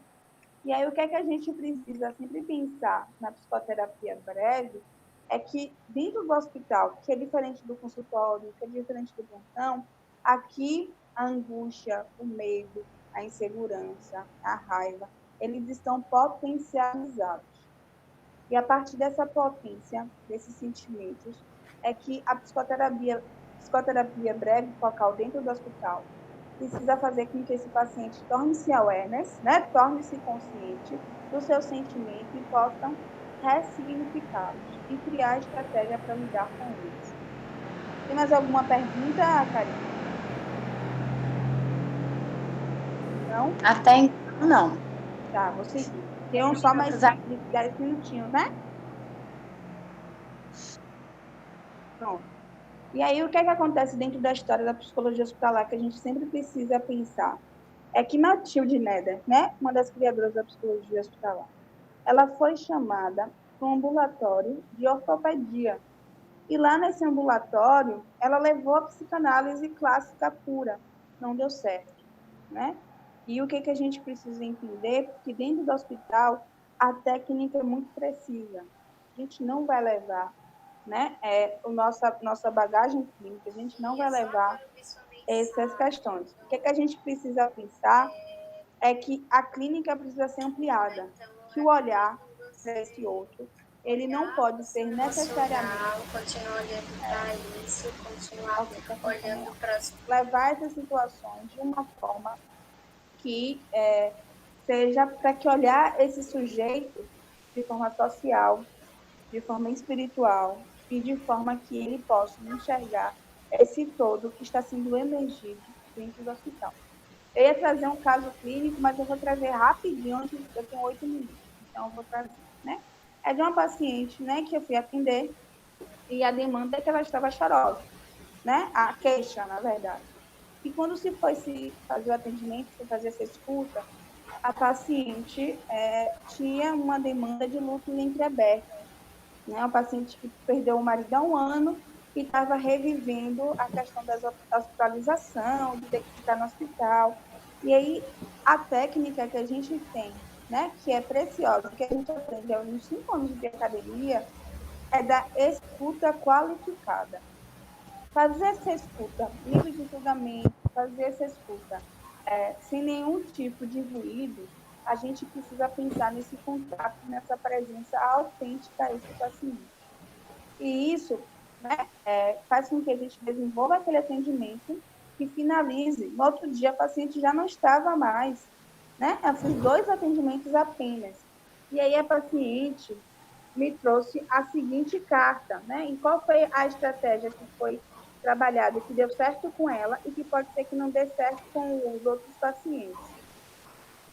E aí, o que é que a gente precisa sempre pensar na psicoterapia breve é que, dentro do hospital, que é diferente do consultório, que é diferente do plantão, aqui a angústia, o medo, a insegurança, a raiva, eles estão potencializados. E a partir dessa potência, desses sentimentos, é que a psicoterapia breve focal dentro do hospital precisa fazer com que esse paciente torne-se awareness, né? Torne-se consciente do seu sentimento e possa ressignificá-los e criar estratégia para lidar com eles. Tem mais alguma pergunta, Karine? Não? Até então, não. Tá, vou seguir. Tem só mais 10 minutinhos, né? Pronto. E aí, o que é que acontece dentro da história da psicologia hospitalar que a gente sempre precisa pensar? É que Matilde Neder, né, uma das criadoras da psicologia hospitalar, ela foi chamada para um ambulatório de ortopedia. E lá nesse ambulatório, ela levou a psicanálise clássica pura. Não deu certo, né? E o que que a gente precisa entender? Porque dentro do hospital, a técnica é muito precisa. A gente não vai levar, né, nossa bagagem clínica, a gente não vai levar essas questões. O que que a gente precisa pensar é que a clínica precisa ser ampliada, que o olhar para esse outro, ele não pode ser necessariamente continuar olhando para isso, continuar olhando para as levar essas situações de uma forma que seja para que olhar esse sujeito de forma social, de forma espiritual e de forma que ele possa enxergar esse todo que está sendo emergido dentro do hospital. Eu ia trazer um caso clínico, mas eu vou trazer rapidinho, eu tenho 8 minutos, então eu vou trazer, né? É de uma paciente, né, que eu fui atender e a demanda é que ela estava chorosa, né? A queixa, na verdade. E quando se fazer o atendimento, se fazer essa escuta, a paciente tinha uma demanda de luto entreaberto, né? Uma paciente que perdeu o marido há 1 ano e estava revivendo a questão da hospitalização, de ter que ficar no hospital. E aí, a técnica que a gente tem, né, que é preciosa, que a gente aprende nos 5 anos de academia, é da escuta qualificada. Fazer essa escuta livre de julgamento, fazer essa escuta sem nenhum tipo de ruído, a gente precisa pensar nesse contato, nessa presença autêntica a esse paciente. E isso, né, faz com que a gente desenvolva aquele atendimento e finalize. No outro dia, a paciente já não estava mais, né? Eu fiz 2 atendimentos apenas. E aí a paciente me trouxe a seguinte carta, né? E qual foi a estratégia que foi trabalhada, que deu certo com ela e que pode ser que não dê certo com os outros pacientes.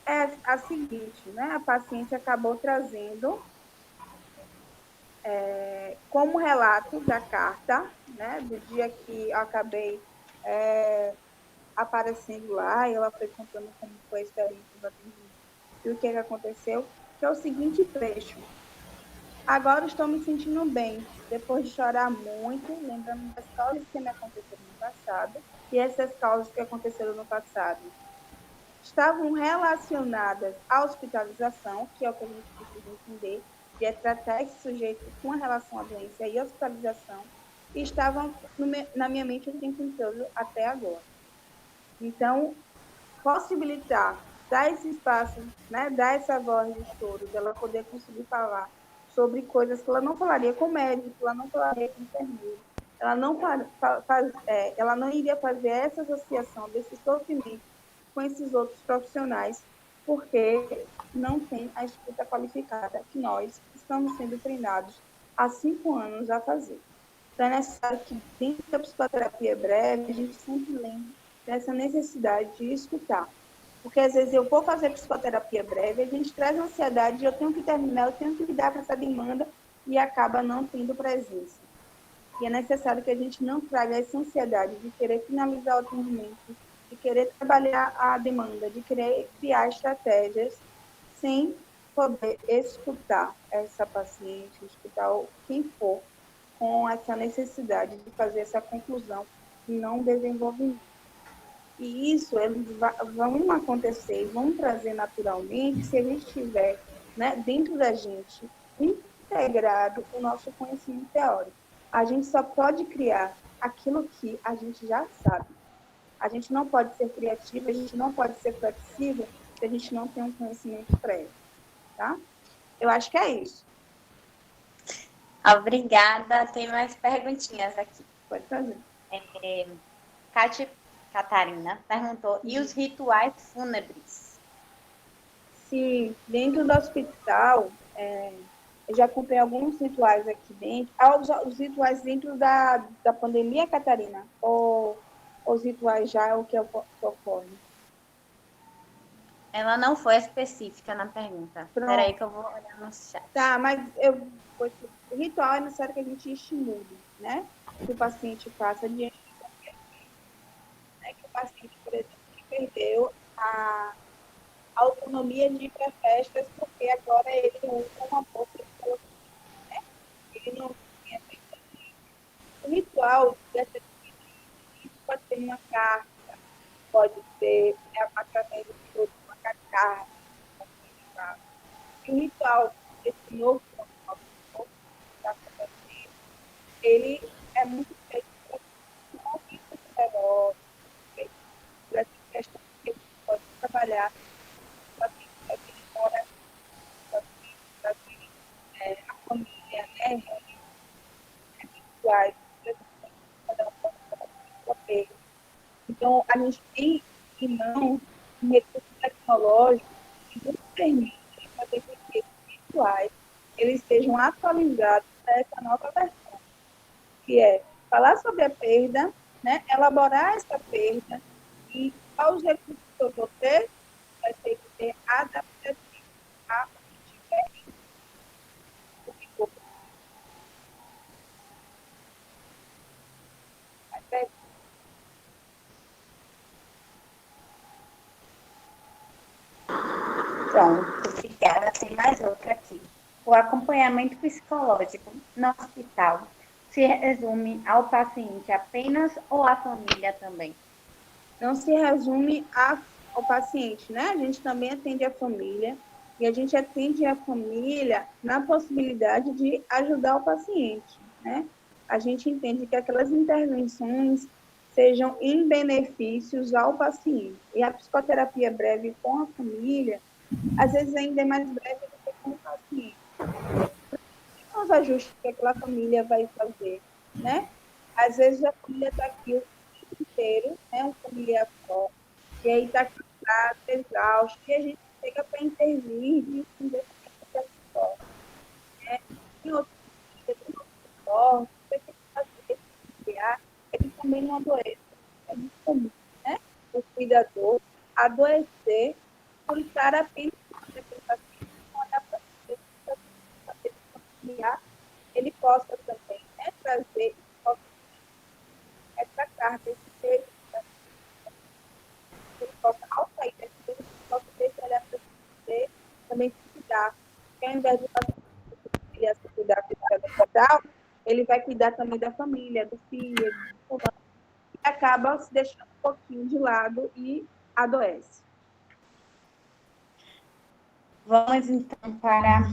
É a seguinte, né? A paciente acabou trazendo como relato da carta, né? Do dia que eu acabei aparecendo lá, e ela foi contando como foi a experiência do atendimento e o que aconteceu, que é o seguinte trecho. Agora estou me sentindo bem, depois de chorar muito, lembrando das causas que me aconteceram no passado, e essas causas que aconteceram no passado estavam relacionadas à hospitalização, que é o que a gente precisa entender, de tratar esse sujeito com relação à doença e hospitalização, e estavam na minha mente o tempo todo até agora. Então, possibilitar, dar esse espaço, né, dar essa voz de choro, dela poder conseguir falar sobre coisas que ela não falaria com o médico, ela não falaria com o enfermeiro, ela não iria fazer essa associação desse sofrimento com esses outros profissionais, porque não tem a escuta qualificada que nós estamos sendo treinados há 5 anos a fazer. Então, é necessário que, dentro da psicoterapia breve, a gente sempre lembre dessa necessidade de escutar. Porque, às vezes, eu vou fazer psicoterapia breve, a gente traz ansiedade, eu tenho que terminar, eu tenho que lidar com essa demanda e acaba não tendo presença. E é necessário que a gente não traga essa ansiedade de querer finalizar o atendimento, de querer trabalhar a demanda, de querer criar estratégias sem poder escutar essa paciente, escutar quem for, com essa necessidade de fazer essa conclusão e não desenvolvimento. E isso eles vão acontecer, vão trazer naturalmente se a gente tiver, né, dentro da gente integrado o nosso conhecimento teórico. A gente só pode criar aquilo que a gente já sabe. A gente não pode ser criativo, a gente não pode ser flexível se a gente não tem um conhecimento prévio, tá? Eu acho que é isso. Obrigada. Tem mais perguntinhas aqui. Pode fazer. Kátia Catarina perguntou, e os rituais fúnebres? Sim, dentro do hospital, eu já acompanhei alguns rituais aqui dentro. Os rituais dentro da pandemia, Catarina? Ou os rituais já é o que ocorre? Ela não foi específica na pergunta. Espera aí que eu vou olhar no chat. Tá, mas o ritual é necessário que a gente estimule, né? Que o paciente faça diante de qualquer coisa. Né? Que o paciente, por exemplo, perdeu a autonomia de ir para festas porque agora ele usa uma bolsa de colocação, né? Ele não tinha feito. O ritual dessa pode ser uma carta, pode ser através de uma carta. O ritual desse novo protocolo que está acontecendo, ele é muito feito para não ficar poderoso, para essa questão que ele pode trabalhar para que mora, para que a família, né, rituais, cada um pode fazer a sua perda. Então, a gente tem em mão um recurso tecnológico que nos permite fazer com que esses rituais eles sejam atualizados para essa nova versão, que é falar sobre a perda, né, elaborar essa perda e qual os recursos que eu vou ter vai ter que ser adaptativo a diferente do que for. Pronto, obrigada. Tem mais outra aqui. O acompanhamento psicológico no hospital se resume ao paciente apenas ou à família também? Não se resume ao paciente, né? A gente também atende a família e a gente atende a família na possibilidade de ajudar o paciente, né? A gente entende que aquelas intervenções sejam em benefícios ao paciente. E a psicoterapia breve com a família, às vezes ainda é mais breve do que com o paciente. São os ajustes que aquela família vai fazer, né? Às vezes a família está aqui o tempo inteiro, né? Um familiar só, e aí está cansado, exausto, e a gente chega para intervir e entender que é só. Né? Em outros só, você tem que fazer familiar, ele também não adoece. É muito comum, né? O cuidador adoecer por estar apenas aquele paciente com adaptação familiar, ele possa também, né, trazer essa carga, esse peso, ele possa, ao sair desse peso, ele possa ter esse olhar para você, também se cuidar. Porque ao invés de ele se cuidar do casal, ele vai cuidar também da família, do filho, do fulano, e acaba se deixando um pouquinho de lado e adoece. Vamos então para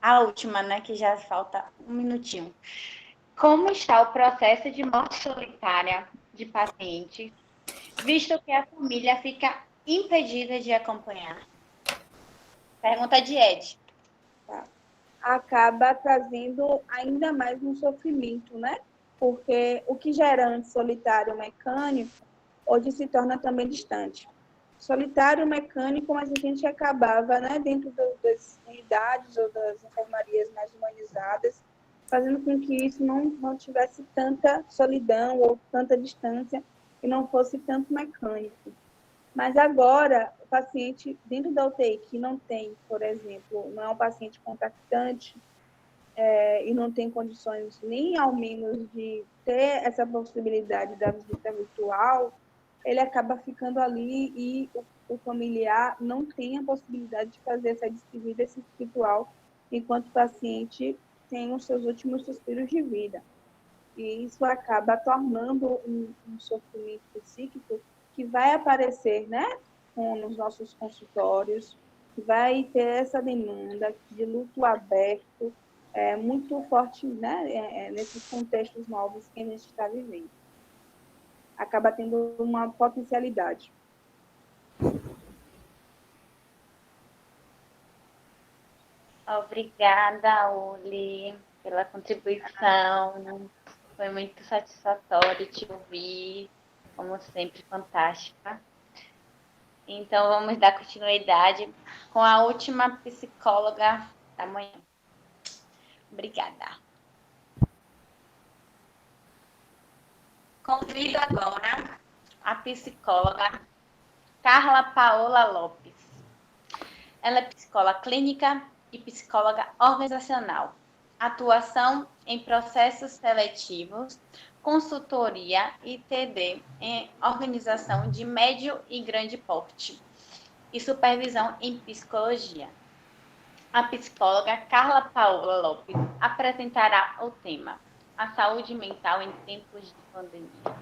A última, né, que já falta um minutinho. Como está o processo de morte solitária de pacientes, visto que a família fica impedida de acompanhar? Pergunta de Ed. Acaba trazendo ainda mais um sofrimento, né? Porque o que já era antes solitário mecânico, hoje se torna também distante. Solitário mecânico, mas a gente acabava, né, dentro das unidades ou das enfermarias mais humanizadas, fazendo com que isso não tivesse tanta solidão ou tanta distância e não fosse tanto mecânico. Mas agora, o paciente dentro da UTI que não tem, por exemplo, não é um paciente contactante e não tem condições nem ao menos de ter essa possibilidade da visita virtual, ele acaba ficando ali e o familiar não tem a possibilidade de fazer essa despedida espiritual enquanto o paciente tem os seus últimos suspiros de vida. E isso acaba tornando um sofrimento psíquico que vai aparecer, né, nos nossos consultórios, que vai ter essa demanda de luto aberto, muito forte, né, nesses contextos novos que a gente está vivendo. Acaba tendo uma potencialidade. Obrigada, Uli, pela contribuição. Foi muito satisfatório te ouvir, como sempre, fantástica. Então, vamos dar continuidade com a última psicóloga da manhã. Obrigada. Convido agora a psicóloga Carla Paola Lopes. Ela é psicóloga clínica e psicóloga organizacional. Atuação em processos seletivos, consultoria e TD em organização de médio e grande porte e supervisão em psicologia. A psicóloga Carla Paola Lopes apresentará o tema: a saúde mental em tempos de pandemia.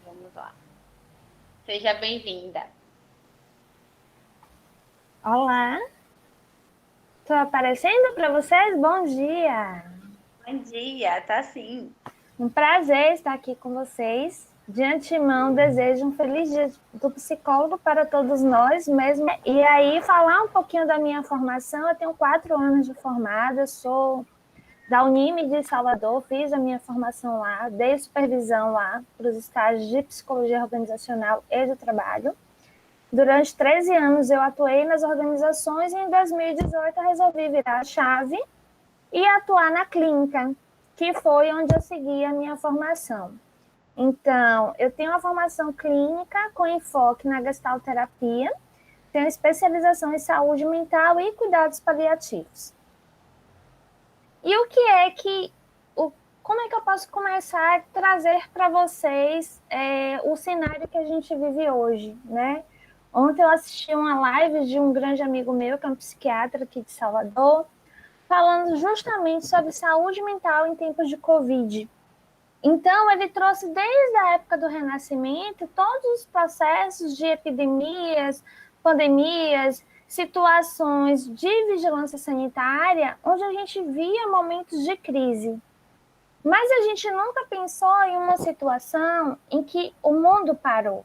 Vamos lá. Seja bem-vinda. Olá, estou aparecendo para vocês? Bom dia! Bom dia, tá sim. Um prazer estar aqui com vocês. De antemão, desejo um feliz dia do psicólogo para todos nós mesmo. E aí, falar um pouquinho da minha formação. Eu tenho 4 anos de formada, sou da Unime de Salvador, fiz a minha formação lá, dei supervisão lá para os estágios de psicologia organizacional e do trabalho. Durante 13 anos eu atuei nas organizações e em 2018 eu resolvi virar a chave e atuar na clínica, que foi onde eu segui a minha formação. Então, eu tenho uma formação clínica com enfoque na gestalterapia, tenho especialização em saúde mental e cuidados paliativos. E como é que eu posso começar a trazer para vocês o cenário que a gente vive hoje, né? Ontem eu assisti uma live de um grande amigo meu, que é um psiquiatra aqui de Salvador, falando justamente sobre saúde mental em tempos de Covid. Então, ele trouxe desde a época do Renascimento todos os processos de epidemias, pandemias, situações de vigilância sanitária, onde a gente via momentos de crise. Mas a gente nunca pensou em uma situação em que o mundo parou.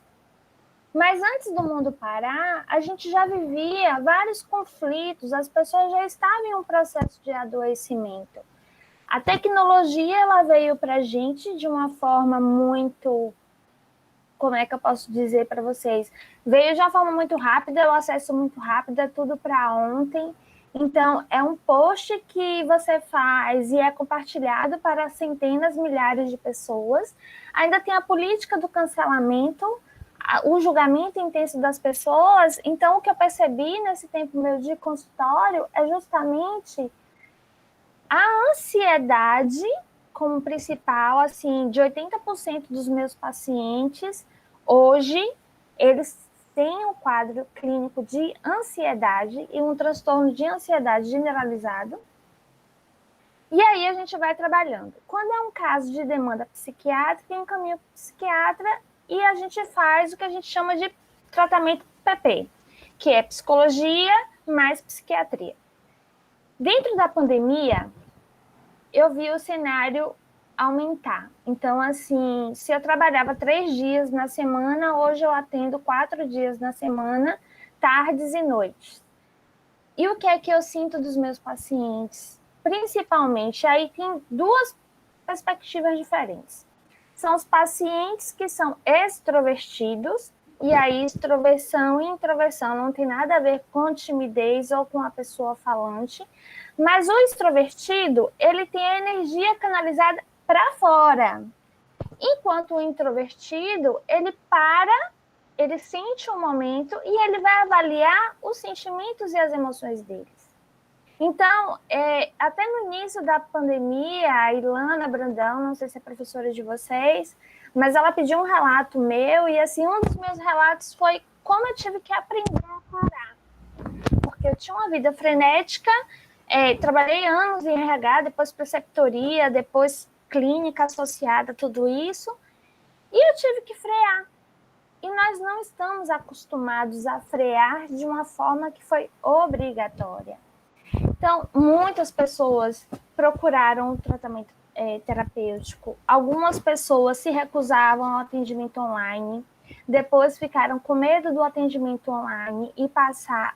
Mas antes do mundo parar, a gente já vivia vários conflitos, as pessoas já estavam em um processo de adoecimento. A tecnologia ela veio para a gente de uma forma muito, como é que eu posso dizer para vocês? Veio de uma forma muito rápida, o acesso muito rápido, é tudo para ontem. Então, é um post que você faz e é compartilhado para centenas, milhares de pessoas. Ainda tem a política do cancelamento, o julgamento intenso das pessoas. Então, o que eu percebi nesse tempo meu de consultório é justamente a ansiedade como principal, assim, de 80% dos meus pacientes, hoje, eles têm um quadro clínico de ansiedade e um transtorno de ansiedade generalizado. E aí a gente vai trabalhando. Quando é um caso de demanda psiquiátrica, encaminha para o psiquiatra e a gente faz o que a gente chama de tratamento PP, que é psicologia mais psiquiatria. Dentro da pandemia, eu vi o cenário aumentar. Então, assim, se eu trabalhava 3 dias na semana, hoje eu atendo 4 dias na semana, tardes e noites. E o que é que eu sinto dos meus pacientes? Principalmente, aí tem 2 perspectivas diferentes. São os pacientes que são extrovertidos, e aí extroversão e introversão não tem nada a ver com timidez ou com a pessoa falante, mas o extrovertido, ele tem a energia canalizada para fora, enquanto o introvertido, ele sente um momento e ele vai avaliar os sentimentos e as emoções deles. Então, até no início da pandemia, a Ilana Brandão, não sei se é professora de vocês, mas ela pediu um relato meu, e assim, um dos meus relatos foi como eu tive que aprender a parar. Porque eu tinha uma vida frenética, trabalhei anos em RH, depois preceptoria, depois clínica associada a tudo isso, e eu tive que frear. E nós não estamos acostumados a frear de uma forma que foi obrigatória. Então, muitas pessoas procuraram um tratamento terapêutico. Algumas pessoas se recusavam ao atendimento online, depois ficaram com medo do atendimento online e passar